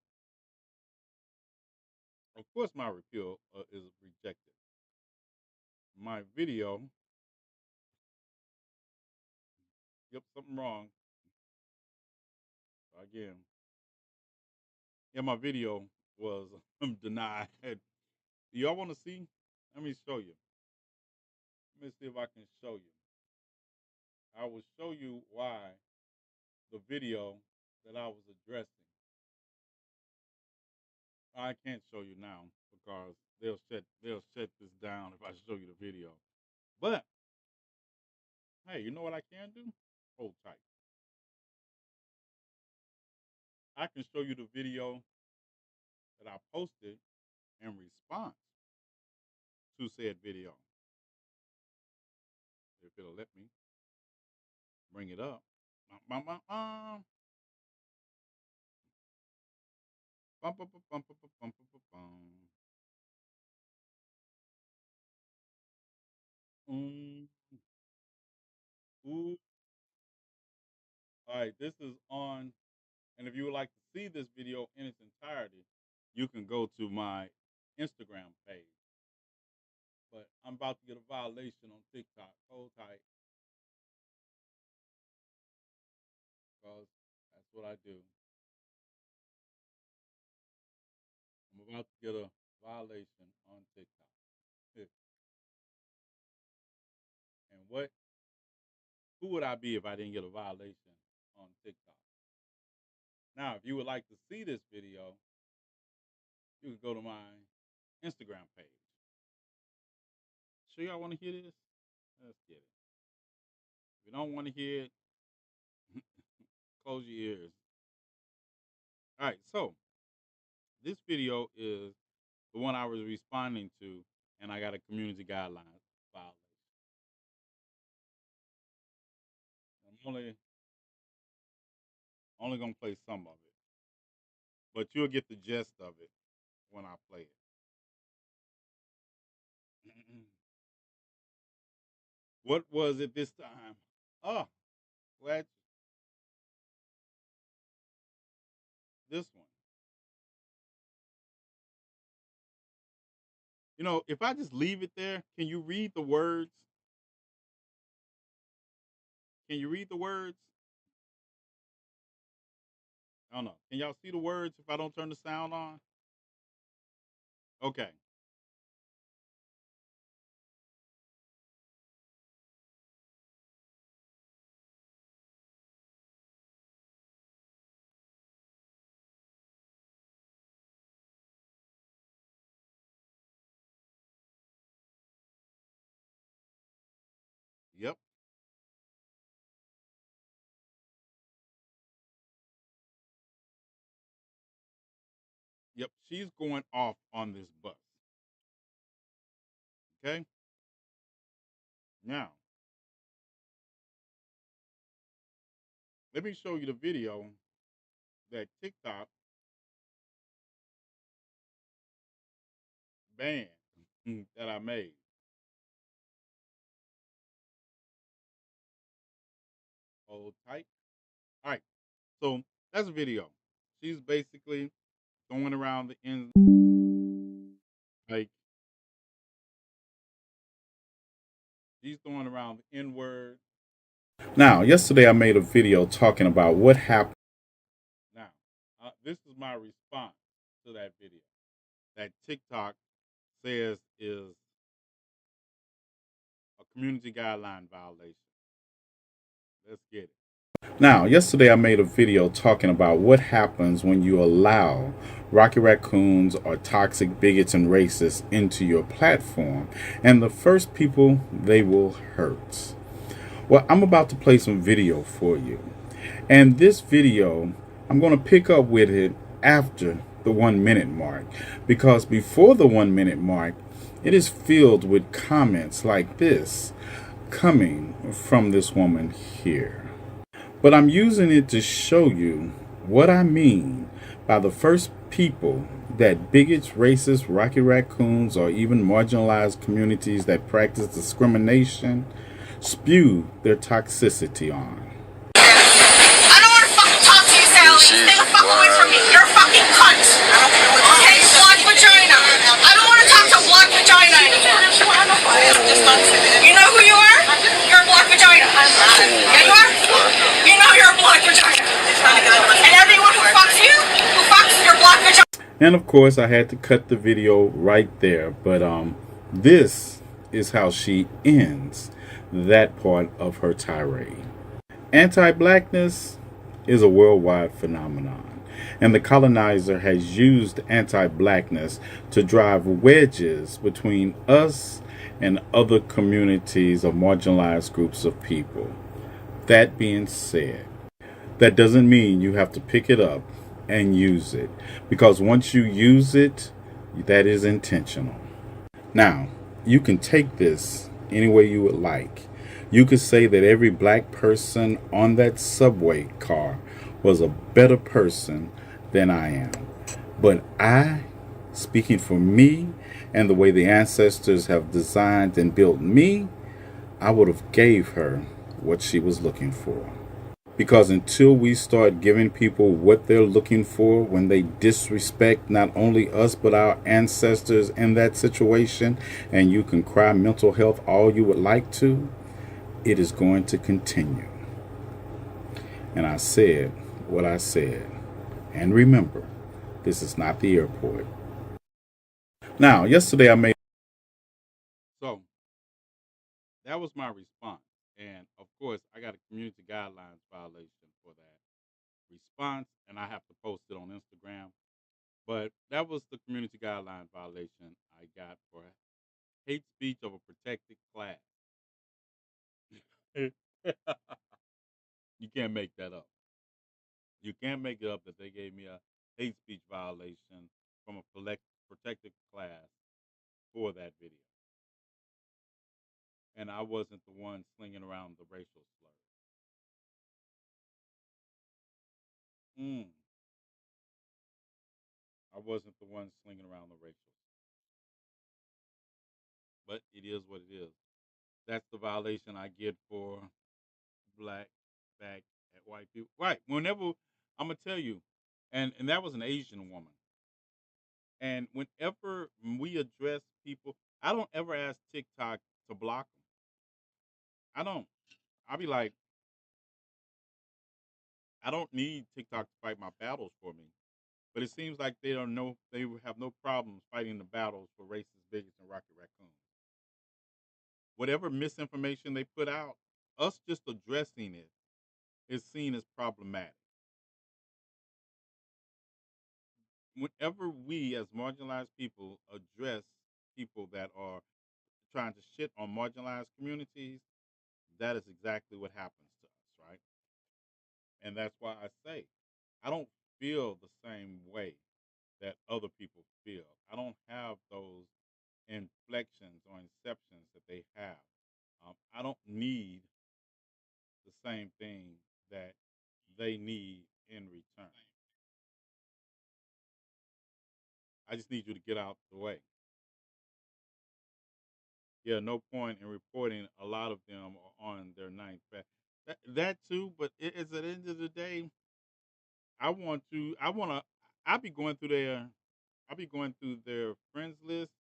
Of course, my appeal is rejected. My video. Yep, something wrong. Again, yeah, my video was denied. Do y'all want to see? Let me show you. Let me see if I can show you. I will show you why the video that I was addressing. I can't show you now because they'll shut this down if I show you the video. But hey, you know what I can do? Hold tight. I can show you the video that I posted in response to said video. If it'll let me bring it up. Bum, bum, bum, bum, bum, bum, bum, bum, bum, bum, bum, bum. Mm, ooh. All right, this is on. And if you would like to see this video in its entirety, you can go to my Instagram page. But I'm about to get a violation on TikTok. Hold tight, because that's what I do. I'm about to get a violation on TikTok. And who would I be if I didn't get a violation on TikTok? Now, if you would like to see this video, you can go to my Instagram page. Sure y'all want to hear this? Let's get it. If you don't want to hear it, close your ears. All right, so this video is the one I was responding to, and I got a community guidelines violation. I'm only gonna play some of it, but you'll get the gist of it when I play it. What was it this time? Oh, glad this one. You know, if I just leave it there, can you read the words? Can you read the words? I don't know. Can y'all see the words if I don't turn the sound on? Okay. Yep. Yep. She's going off on this bus. Okay. Now, let me show you the video that TikTok banned that I made. Hold tight. All right. So that's a video. She's basically throwing around the N, like she's throwing around the N word. Now, yesterday I made a video talking about what happened. Now, this is my response to that video that TikTok says is a community guideline violation. Let's get it. Now, yesterday I made a video talking about what happens when you allow Rocky Raccoons or toxic bigots and racists into your platform and the first people they will hurt. Well, I'm about to play some video for you. And this video, I'm going to pick up with it after the 1 minute mark, because before the 1 minute mark, it is filled with comments like this coming from this woman here. But I'm using it to show you what I mean by the first people that bigots, racists, Rocky Raccoons, or even marginalized communities that practice discrimination spew their toxicity on. I don't want to fucking talk to you, Sally. Stay the fuck away from me. You're a fucking cunt. Okay, block vagina. I don't want to talk to block vagina anymore. You know who you are? You're a block vagina. Yeah, you are? You know you're a block vagina. And everyone who fucks you, who fucks your block vagina. And of course, I had to cut the video right there. But this is how she ends that part of her tirade. Anti-blackness is a worldwide phenomenon, and the colonizer has used anti-blackness to drive wedges between us and other communities of marginalized groups of people. That being said, that doesn't mean you have to pick it up and use it, because once you use it, that is intentional. Now, you can take this any way you would like. You could say that every black person on that subway car was a better person than I am. But I, speaking for me and the way the ancestors have designed and built me, I would have gave her what she was looking for. Because until we start giving people what they're looking for when they disrespect not only us but our ancestors in that situation, and you can cry mental health all you would like to, it is going to continue. And I said what I said. And remember, this is not the airport. Now, yesterday I made... So, that was my response. And of course, I got a community guidelines violation for that response, and I have to post it on Instagram. But that was the community guideline violation I got for hate speech of a protected class. You can't make that up. You can't make it up that they gave me a hate speech violation from a protected class for that video. And I wasn't the one slinging around the racial slur. I wasn't the one slinging around the racial slur. But it is what it is. That's the violation I get for black back at white people. Right. Whenever I'm gonna tell you, and that was an Asian woman. And whenever we address people, I don't ever ask TikTok to block them. I don't. I'll be like, I don't need TikTok to fight my battles for me. But it seems like they don't know. They have no problems fighting the battles for racist bigots and Rocky Raccoons. Whatever misinformation they put out, us just addressing it is seen as problematic. Whenever we as marginalized people address people that are trying to shit on marginalized communities, that is exactly what happens to us, right? And that's why I say I don't feel the same way that other people feel. I don't have those inflections or inceptions that they have. I don't need the same thing that they need in return. I just need you to get out the way. Yeah, no point in reporting a lot of them on their ninth path. That too, but it is at the end of the day, I be going through their friends list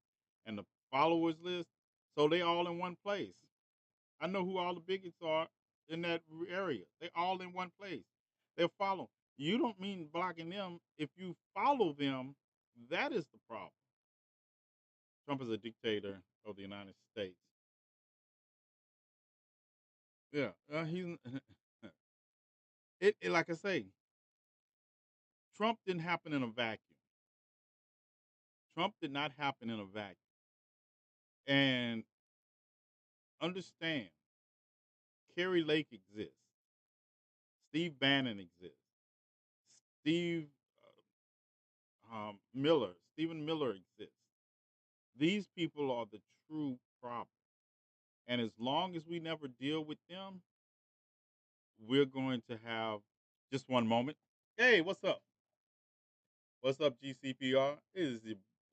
and the followers list, so they all in one place. I know who all the bigots are in that area. They all in one place. They'll follow. You don't mean blocking them. If you follow them, that is the problem. Trump is a dictator of the United States. Yeah, he's like I say, Trump didn't happen in a vacuum. Trump did not happen in a vacuum. And understand, Kerry Lake exists. Steve Bannon exists. Steve Stephen Miller exists. These people are the true problem. And as long as we never deal with them, we're going to have just one moment. Hey, what's up? What's up, GCPR? This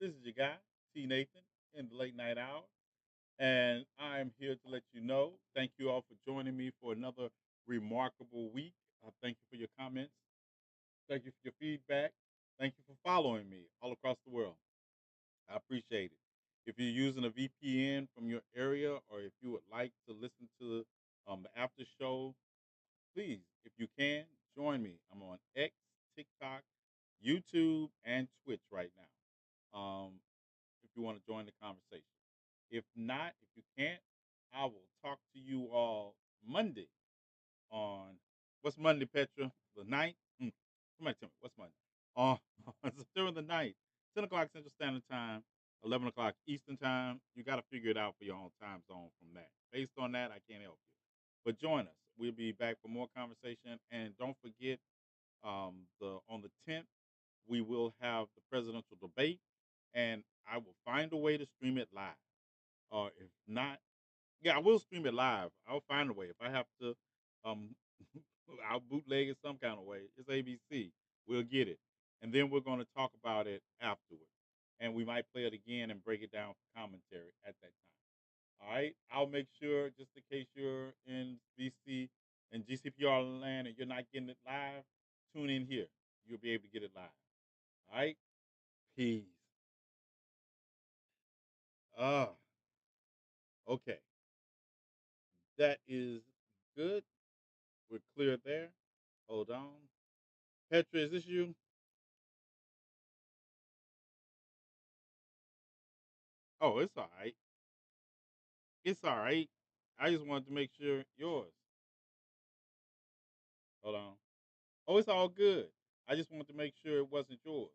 is your guy, TNathan, in the late night hour. And I'm here to let you know. Thank you all for joining me for another remarkable week. Thank you for your comments. Thank you for your feedback. Thank you for following me all across the world. I appreciate it. If you're using a VPN from your area, or if you would like to listen to the after show, please, if you can, join me. I'm on X, TikTok, YouTube, and Twitch right now. If you want to join the conversation. If not, if you can't, I will talk to you all Monday on what's Monday, Petra? The ninth? Somebody tell me what's Monday? On September the 9th, 10 o'clock Central Standard Time, 11 o'clock Eastern Time. You got to figure it out for your own time zone from that. Based on that, I can't help you. But join us. We'll be back for more conversation. And don't forget, the on the 10th, we will have the presidential debate, and I will find a way to stream it live. Or if not, yeah, I will stream it live. I'll find a way. If I have to, um, I'll bootleg it some kind of way. It's ABC. We'll get it, and then we're going to talk about it afterward, and we might play it again and break it down for commentary at that time. All right. I'll make sure, just in case you're in BC and GCPR land and you're not getting it live, tune in here. You'll be able to get it live. All right. Peace. Ah. Okay. That is good. We're clear there. Hold on. Petra, is this you? Oh, it's all right. It's all right. I just wanted to make sure yours. Hold on. Oh, it's all good. I just wanted to make sure it wasn't yours.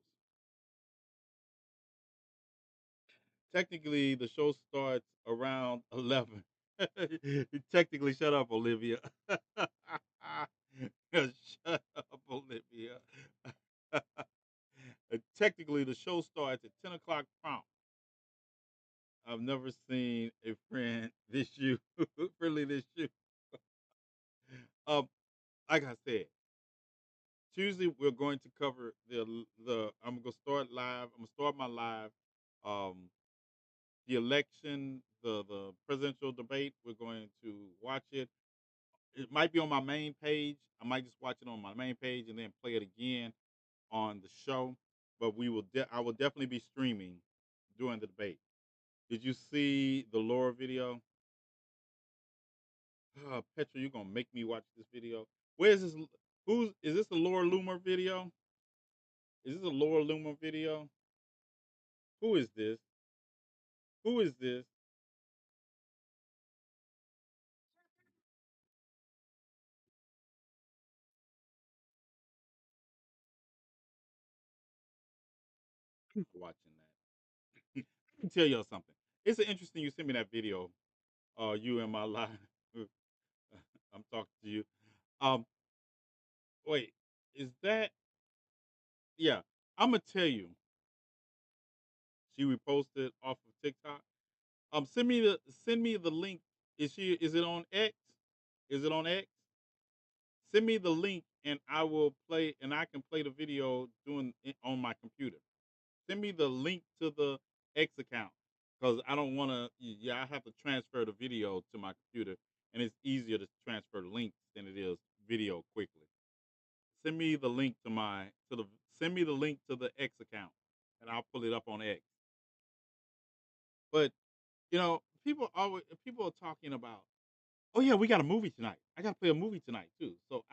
Technically, the show starts around 11. Technically, shut up, Olivia. Shut up, Olivia. Technically, the show starts at 10 o'clock prompt. I've never seen a friend this you, friendly this you. Um, like I said, Tuesday we're going to cover the. I'm gonna start live. I'm gonna start my live. Um, the election, the presidential debate. We're going to watch it. It might be on my main page. I might just watch it on my main page and then play it again on the show. But we will. I will definitely be streaming during the debate. Did you see the Laura video? Petra, you're gonna make me watch this video. Where is this? Who's is this? A Laura Loomer video? Is this a Laura Loomer video? Who is this? Who is this? Watching that. Let me tell y'all something. It's interesting you sent me that video. You in my live. I'm talking to you. Um, wait, is that? Yeah, I'm gonna tell you. She reposted off of TikTok. Send me the link. Is it on X? Is it on X? Send me the link and I will play and I can play the video doing it on my computer. Send me the link to the X account because I don't want to. Yeah, I have to transfer the video to my computer, and it's easier to transfer links than it is video quickly. Send me the link to the send me the link to the X account, and I'll pull it up on X. But people are talking about. Oh yeah, we got a movie tonight. I got to play a movie tonight too. So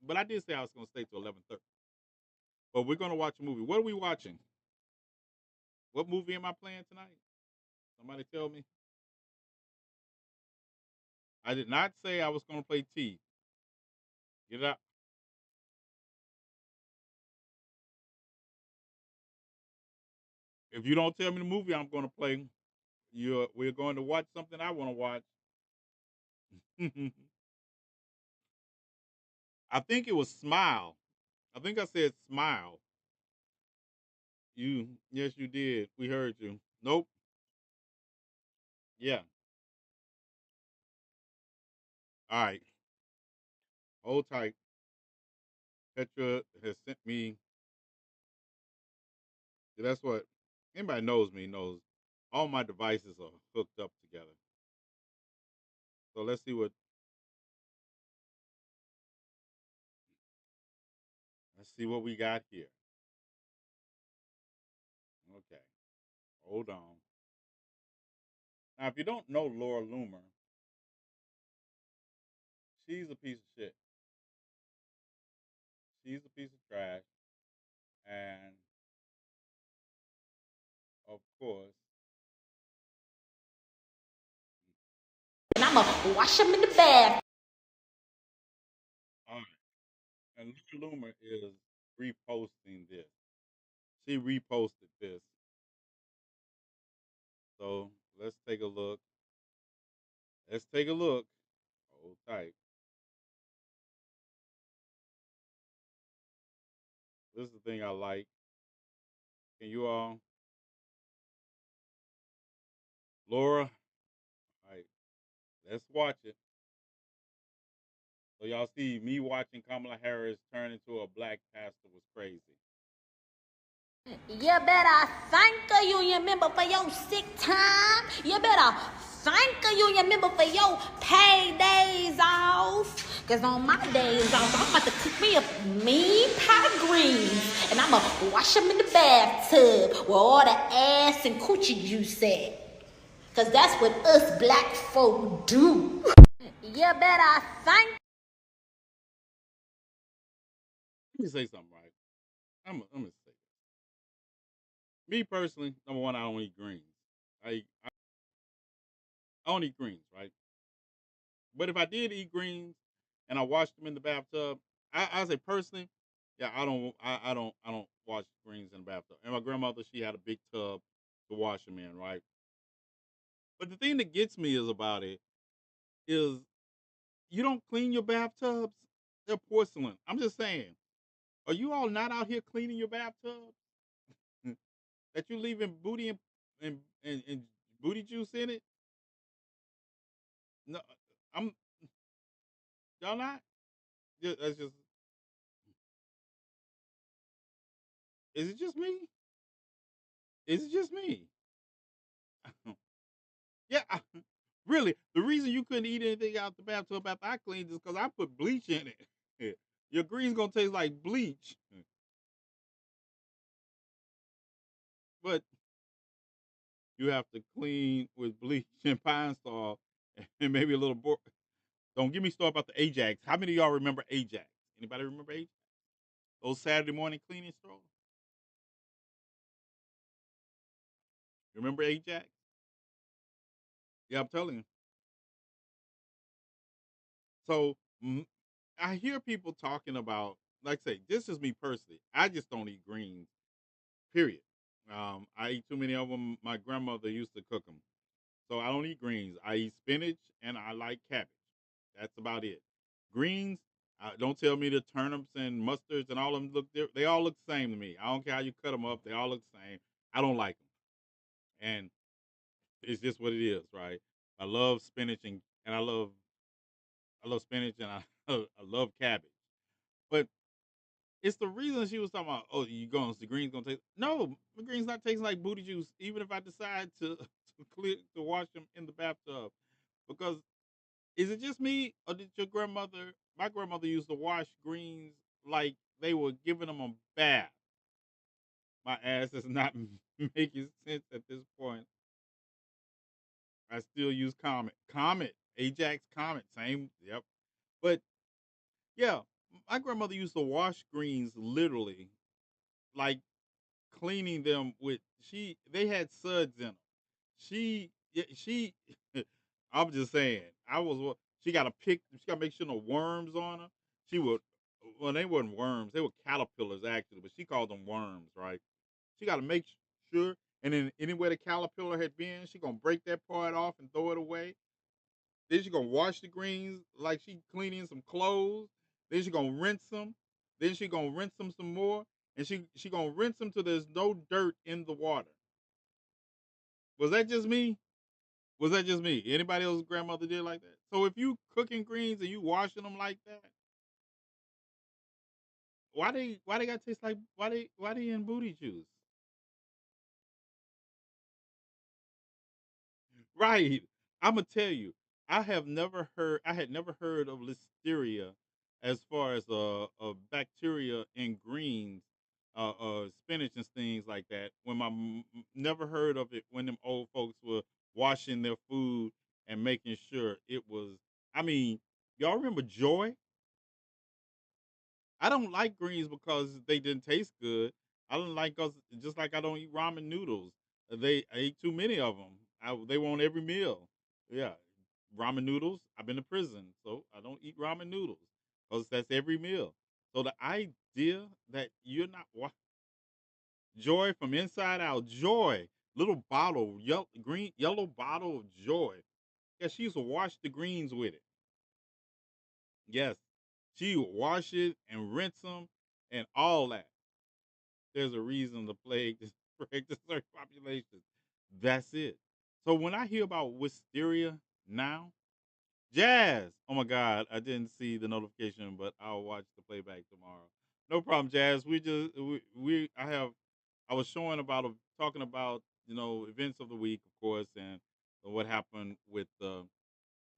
but I did say I was going to stay till 11:30. But we're going to watch a movie. What are we watching? What movie am I playing tonight? Somebody tell me. I did not say I was going to play T. Get it out. If you don't tell me the movie I'm going to play, we're going to watch something I want to watch. I think it was Smile. I think I said Smile. Yes, you did. We heard you. Nope. Yeah. All right. Hold tight. Petra has sent me. That's what anybody knows me knows. All my devices are hooked up together. So let's see what we got here. Okay. Hold on. Now, if you don't know Laura Loomer, she's a piece of shit. She's a piece of trash. And of course, And I'ma wash them in the bath. all right. And Laura Loomer is reposting this. She reposted this. So let's take a look. Let's take a look. Hold tight. This is the thing I like. Can you all, Laura? All right, let's watch it. So y'all see me watching Kamala Harris turn into a black pastor was crazy. You better thank a union member for your sick time. You better thank a union member for your paydays off. Cause on my days off, I'm about to cook me a mean pot of greens. And I'ma wash them in the bathtub where all the ass and coochie juice at. Cause that's what us black folk do. You better thank. Let me say something, right? I'm gonna say this. Me personally, number one, I don't eat greens. I don't eat greens, right? But if I did eat greens and I washed them in the bathtub, I say personally, yeah, I don't wash greens in the bathtub. And my grandmother, she had a big tub to wash them in, right? But the thing that gets me is about it is you don't clean your bathtubs. They're porcelain. I'm just saying. Are you all not out here cleaning your bathtubs? That you leaving booty and booty juice in it? No, I'm y'all not. That's just. Is it just me? Is it just me? Yeah, really. The reason you couldn't eat anything out the bathtub after I cleaned is because I put bleach in it. Your green's gonna taste like bleach, but you have to clean with bleach and pine sol and maybe a little. Don't get me started about the Ajax. How many of y'all remember Ajax? Anybody remember Ajax? Those Saturday morning cleaning strollers. Remember Ajax? Yeah, I'm telling you. So I hear people talking about, like I say, this is me personally. I just don't eat greens. Period. I eat too many of them. My grandmother used to cook them, so I don't eat greens. I eat spinach and I like cabbage. That's about it. Greens. Don't tell me the turnips and mustards and all of them look. They all look the same to me. I don't care how you cut them up. They all look the same. I don't like them, and it's just what it is, right? I love spinach and I love spinach and I I love cabbage, but it's the reason she was talking about. Oh, the greens gonna taste. No, the greens not tasting like booty juice. Even if I decide to to wash them in the bathtub, because is it just me or did your grandmother? My grandmother used to wash greens like they were giving them a bath. My ass is not making sense at this point. I still use Comet, Ajax Comet, same. Yep, but yeah, my grandmother used to wash greens literally like cleaning them with they had suds in them. She I'm just saying. She got to she got to make sure no worms on her. She would well they weren't worms, they were caterpillars actually, but she called them worms, right? She got to make sure And then anywhere the caterpillar had been, she gonna break that part off and throw it away. Then she gonna wash the greens like she cleaning some clothes. Then she gonna rinse them. Then she gonna rinse them some more, and she gonna rinse them till there's no dirt in the water. Was that just me? Was that just me? Anybody else's grandmother did like that? So if you cooking greens and you washing them like that, why they gotta taste like why they in booty juice? Right. Imma tell you, I had never heard of listeria as far as a bacteria in greens, spinach and things like that. When never heard of it when them old folks were washing their food and making sure it was. I mean, y'all remember Joy? I don't like greens because they didn't taste good. I don't like cause just like I don't eat ramen noodles. I ate too many of them. They want every meal. Yeah, ramen noodles. I've been to prison, so I don't eat ramen noodles because that's every meal. So the idea that you're not joy from inside out, joy, little bottle, yellow bottle of joy. Yeah, she used to wash the greens with it. Yes, she would wash it and rinse them and all that. There's a reason the plague is spread to certain populations. That's it. So when I hear about wisteria now, Jazz. Oh my God, I didn't see the notification, but I'll watch the playback tomorrow. No problem, Jazz. I was showing about talking about events of the week, of course, and what happened with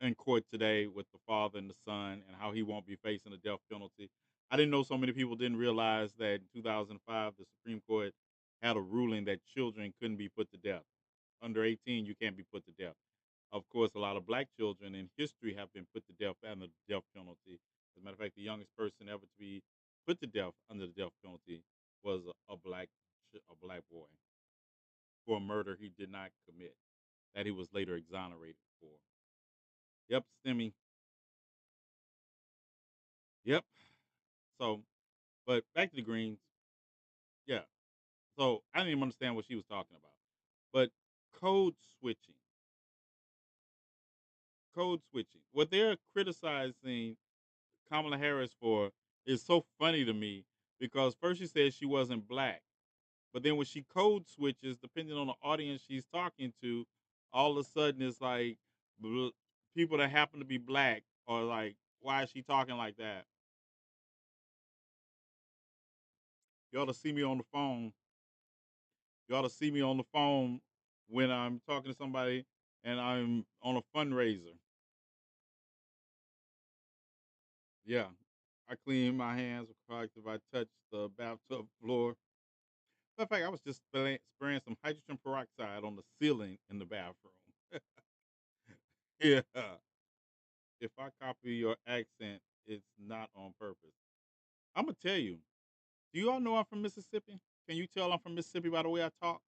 in court today with the father and the son and how he won't be facing the death penalty. I didn't know so many people didn't realize that in 2005 the Supreme Court had a ruling that children couldn't be put to death. Under 18, you can't be put to death. Of course, a lot of black children in history have been put to death under the death penalty. As a matter of fact, the youngest person ever to be put to death under the death penalty was a black boy for a murder he did not commit that he was later exonerated for. Yep, Stimmy. Yep. So, but back to the Greens. Yeah. So I didn't even understand what she was talking about. But code switching, code switching. What they're criticizing Kamala Harris for is so funny to me because first she said she wasn't black, but then when she code switches, depending on the audience she's talking to, all of a sudden it's like bl- people that happen to be black are like, why is she talking like that? You ought to see me on the phone. You ought to see me on the phone when I'm talking to somebody and I'm on a fundraiser. Yeah. I clean my hands with products if I touch the bathtub floor. Matter of fact, I was just spraying some hydrogen peroxide on the ceiling in the bathroom. Yeah. If I copy your accent, it's not on purpose. I'm gonna tell you. Do you all know I'm from Mississippi? Can you tell I'm from Mississippi by the way I talk?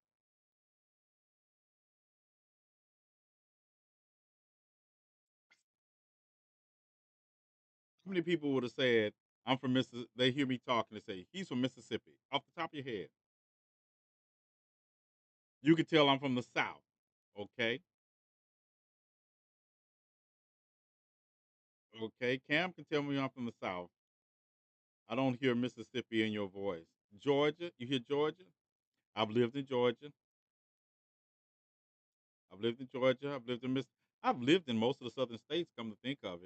How many people would have said I'm from Mississippi? They hear me talk and they say he's from Mississippi. Off the top of your head, you can tell I'm from the South. Okay, okay. Cam can tell me I'm from the South. I don't hear Mississippi in your voice. Georgia, you hear Georgia? I've lived in Georgia. I've lived in Georgia. I've lived in Miss. I've lived in most of the southern states. Come to think of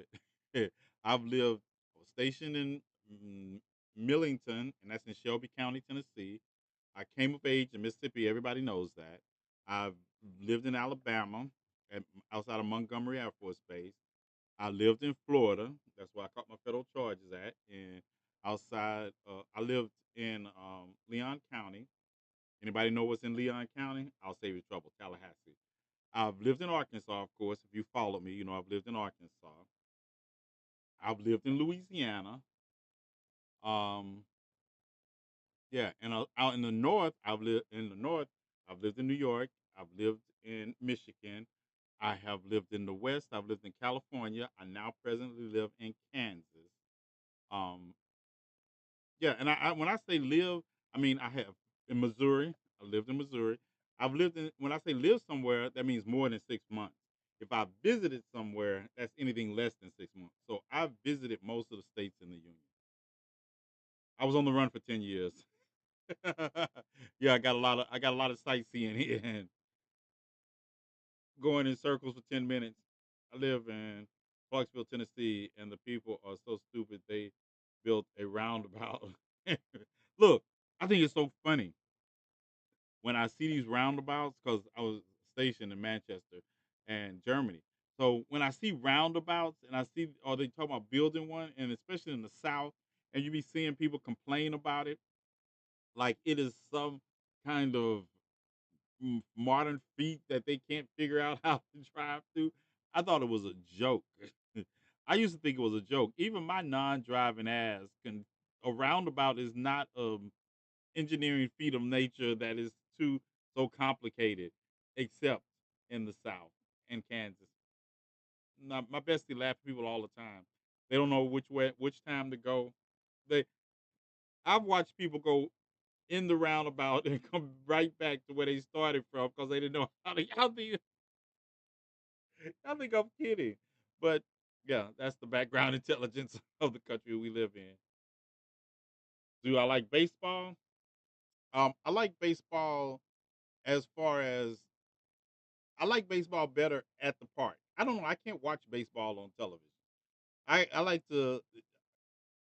it, I've lived I was stationed in Millington, and that's in Shelby County, Tennessee. I came of age in Mississippi. Everybody knows that. I've lived in Alabama, at, outside of Montgomery Air Force Base. I lived in Florida. That's where I caught my federal charges at. And outside, I lived in Leon County. Anybody know what's in Leon County? I'll save you trouble. Tallahassee. I've lived in Arkansas, of course. If you follow me, you know I've lived in Arkansas. I've lived in Louisiana. Um, yeah, and out in the north, I've lived in New York. I've lived in Michigan. I have lived in the West. I've lived in California. I now presently live in Kansas. Um, yeah, and I when I say live, I mean I have in Missouri. I lived in Missouri. I've lived in when I say live somewhere, that means more than 6 months. If I visited somewhere, that's anything less than 6 months. So I've visited most of the states in the union. I was on the run for 10 years. Yeah, I got a lot of sightseeing here and going in circles for 10 minutes. I live in Clarksville, Tennessee, and the people are so stupid they built a roundabout. Look, I think it's so funny when I see these roundabouts because I was stationed in Manchester and Germany. So when I see roundabouts and I see, or they talk about building one, and especially in the South, and you be seeing people complain about it, like it is some kind of modern feat that they can't figure out how to drive through. I thought it was a joke. I used to think it was a joke. Even my non-driving ass can. A roundabout is not a engineering feat of nature that is too so complicated, except in the South and Kansas. My bestie laughs at people all the time. They don't know which time to go. They, I've watched people go in the roundabout and come right back to where they started from because they didn't know how to. I think I'm kidding, but yeah, that's the background intelligence of the country we live in. Do I like baseball? I like baseball as far as I like baseball better at the park. I don't know. I can't watch baseball on television. I like to,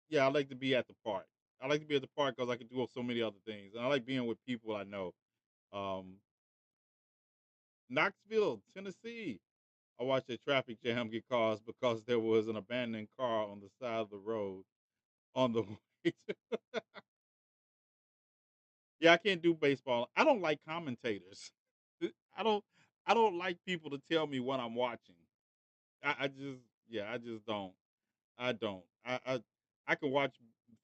yeah, I like to be at the park. I like to be at the park because I can do so many other things, and I like being with people I know. Um, Knoxville, Tennessee. I watched a traffic jam get caused because there was an abandoned car on the side of the road on the way to. Yeah, I can't do baseball. I don't like commentators. I don't. I don't like people to tell me what I'm watching. I just, yeah, I just don't. I don't. I can watch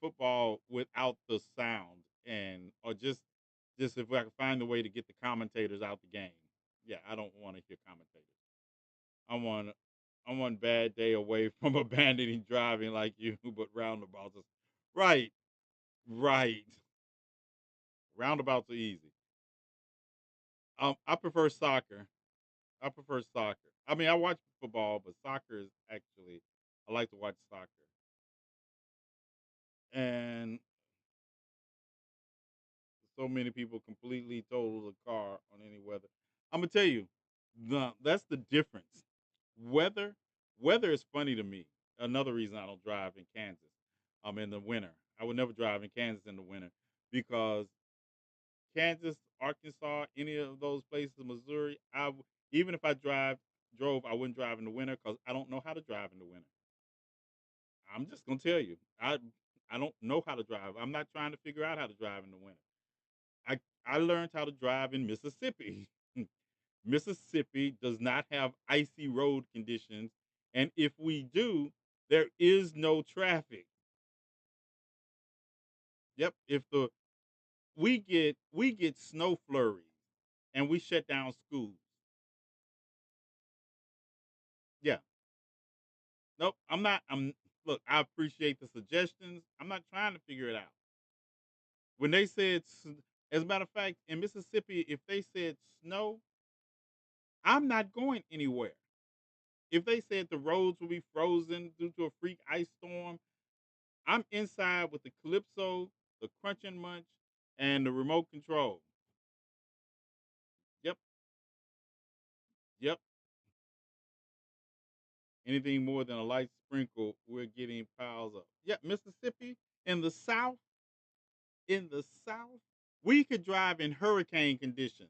football without the sound and or just if I can find a way to get the commentators out the game. Yeah, I don't want to hear commentators. I'm on I'm one bad day away from abandoning driving like you, but roundabouts is right, right. Roundabouts are easy. I prefer soccer. I prefer soccer. I mean, I watch football, but soccer is actually I like to watch soccer. And so many people completely total the car on any weather. I'm gonna tell you, that's the difference. Weather, weather is funny to me. Another reason I don't drive in Kansas. I'm in the winter. I would never drive in Kansas in the winter because Kansas, Arkansas, any of those places, Missouri, even if I drove, I wouldn't drive in the winter because I don't know how to drive in the winter. I'm just gonna tell you, I don't know how to drive. I'm not trying to figure out how to drive in the winter. I I learned how to drive in Mississippi. Mississippi does not have icy road conditions, and if we do, there is no traffic. Yep, if the we get snow flurries and we shut down schools. Yeah. Nope, I'm not look, I appreciate the suggestions. I'm not trying to figure it out. When they said as a matter of fact, in Mississippi, if they said snow, I'm not going anywhere. If they said the roads will be frozen due to a freak ice storm, I'm inside with the Calypso, the Crunch and Munch, and the remote control. Yep, yep. Anything more than a light sprinkle, we're getting piles up. Yep, Mississippi in the South, we could drive in hurricane conditions,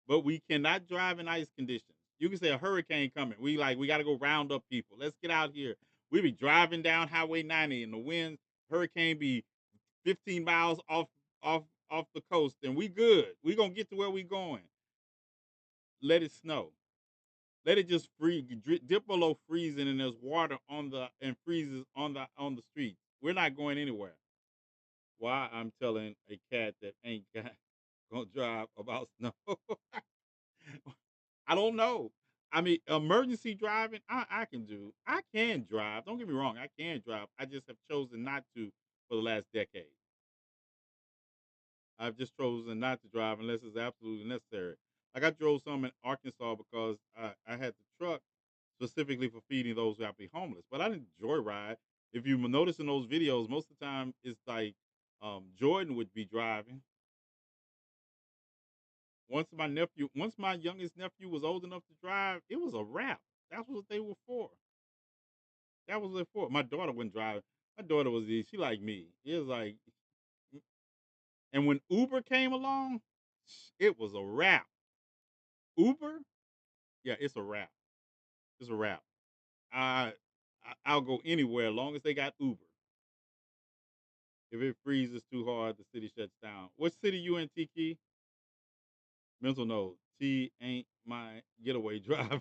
but we cannot drive in ice conditions. You can say a hurricane coming. We got to go round up people. Let's get out here. We be driving down Highway 90 and the wind hurricane be 15 miles off the coast and we good. We gonna get to where we going. Let it snow. Let it just freeze, dip below freezing, and there's water on the and freezes on the street. We're not going anywhere. Why I'm telling a cat that ain't got gonna drive about snow? I don't know. I mean, emergency driving, I can do. I can drive. Don't get me wrong. I can drive. I just have chosen not to for the last decade. I've just chosen not to drive unless it's absolutely necessary. Like I drove some in Arkansas because I had the truck specifically for feeding those who have to be homeless. But I didn't joyride. If you notice in those videos, most of the time it's like Jordan would be driving. Once my youngest nephew was old enough to drive, it was a wrap. That's what they were for. That was it for. My daughter wouldn't drive. My daughter was she like me. It was like, and when Uber came along, it was a wrap. Uber, yeah, it's a wrap. It's a wrap. I'll go anywhere as long as they got Uber. If it freezes too hard, the city shuts down. What city you in, Tiki? Mental note: T ain't my getaway driver.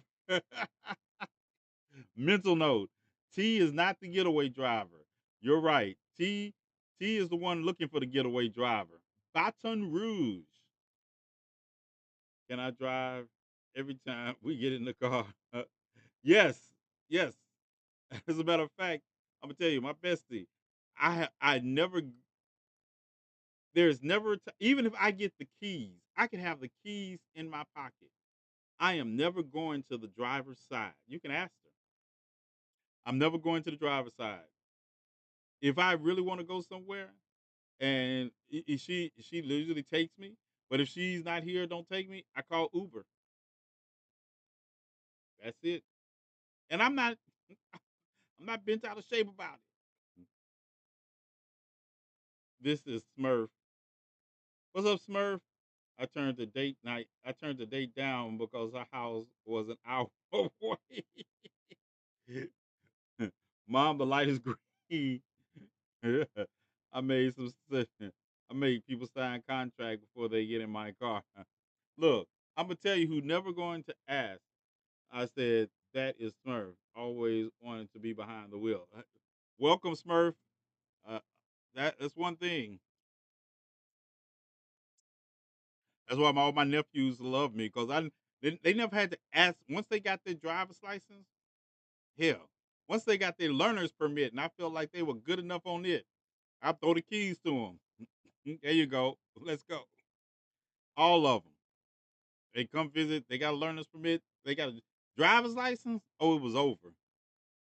Mental note: T is not the getaway driver. You're right. T is the one looking for the getaway driver. Baton Rouge. Can I drive every time we get in the car? Yes, yes. As a matter of fact, I'm gonna tell you, my bestie. I never. There's never even if I get the keys, I can have the keys in my pocket. I am never going to the driver's side. You can ask her. I'm never going to the driver's side. If I really want to go somewhere, and she usually takes me, but if she's not here, don't take me. I call Uber. That's it. And I'm not bent out of shape about it. This is Smurf. What's up, Smurf? I turned the date down because our house was an hour away. Mom, the light is green. I made some. I made people sign contract before they get in my car. Look, I'm gonna tell you who never going to ask. I said that is Smurf. Always wanted to be behind the wheel. Welcome, Smurf. Uh, that's one thing. That's why all my nephews love me because they never had to ask once they got their driver's license. Hell, once they got their learner's permit, and I felt like they were good enough on it, I throw the keys to them. There you go. Let's go. All of them. They come visit. They got a learner's permit. They got a driver's license. Oh, it was over.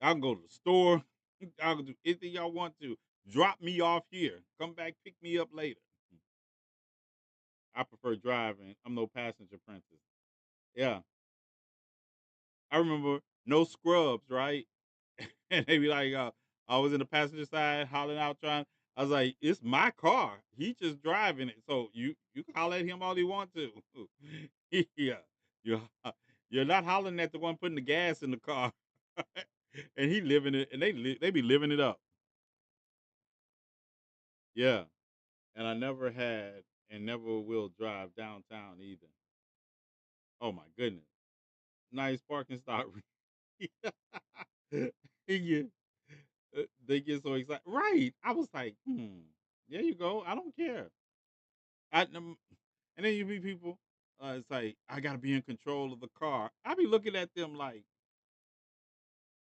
Y'all can go to the store. Y'all can do anything y'all want to. Drop me off here. Come back, pick me up later. I prefer driving. I'm no passenger princess. Yeah. I remember no scrubs, right? And they be like, I was in the passenger side hollering out trying. I was like, it's my car. He just driving it. So you can holler at him all you want to. Yeah. You're, you're not hollering at the one putting the gas in the car. And he living it and they be living it up. Yeah. And I never had and never will drive downtown either. Oh my goodness. Nice parking spot. Yeah. They get so excited. Right. I was like, there you go. I don't care. And then you meet people, it's like, I got to be in control of the car. I be looking at them like,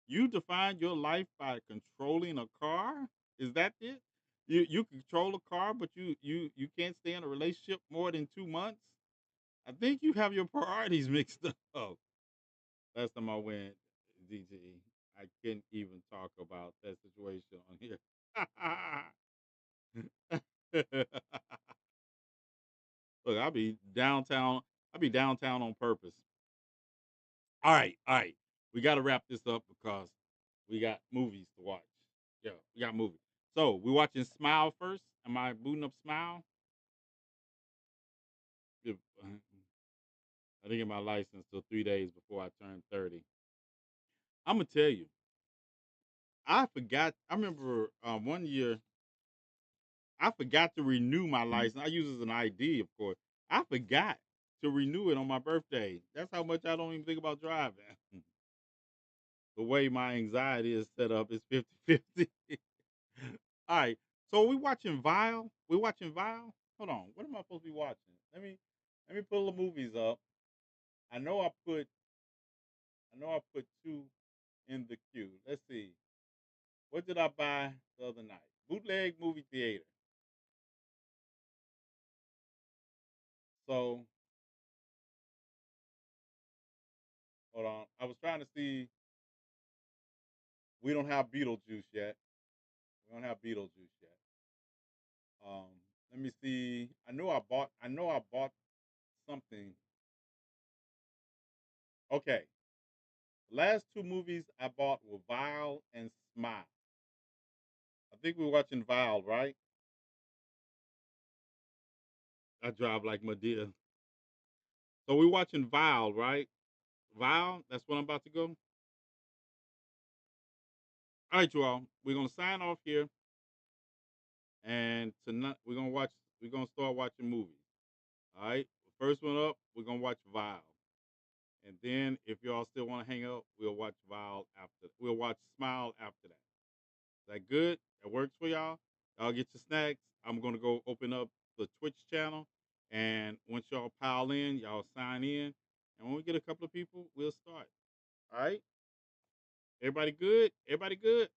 you define your life by controlling a car? Is that it? You control a car, but you can't stay in a relationship more than 2 months? I think you have your priorities mixed up. Last time I went, DTE, I couldn't even talk about that situation on here. Look, I'll be downtown. I'll be downtown on purpose. All right, all right. We got to wrap this up because we got movies to watch. Yeah, we got movies. So we watching Smile first. Am I booting up Smile? If- I didn't get my license till 3 days before I turned 30. I'm gonna tell you, I forgot. I remember one year I forgot to renew my license. I use it as an ID, of course. I forgot to renew it on my birthday. That's how much I don't even think about driving. The way my anxiety is set up is 50-50. All right. So we watching Vile. We watching Vile. Hold on. What am I supposed to be watching? Let me pull the movies up. I know I put two in the queue. Let's see. What did I buy the other night? Bootleg movie theater. So hold on. I was trying to see. We don't have Beetlejuice yet. We don't have Beetlejuice yet. Um, Let me see. I know I bought something. Okay. The last two movies I bought were Vile and Smile. I think we're watching Vile, right? I drive like Medea. So we're watching Vile, right? Vile, that's what I'm about to go. All right, you all. We're gonna sign off here, and tonight We're gonna start watching movies. All right. First one up, we're gonna watch Vile, and then if y'all still want to hang out, we'll watch Vile after. We'll watch Smile after that. Is that good? That works for y'all? Y'all get your snacks. I'm gonna go open up the Twitch channel, and once y'all pile in, y'all sign in, and when we get a couple of people, we'll start. All right. Everybody good? Everybody good?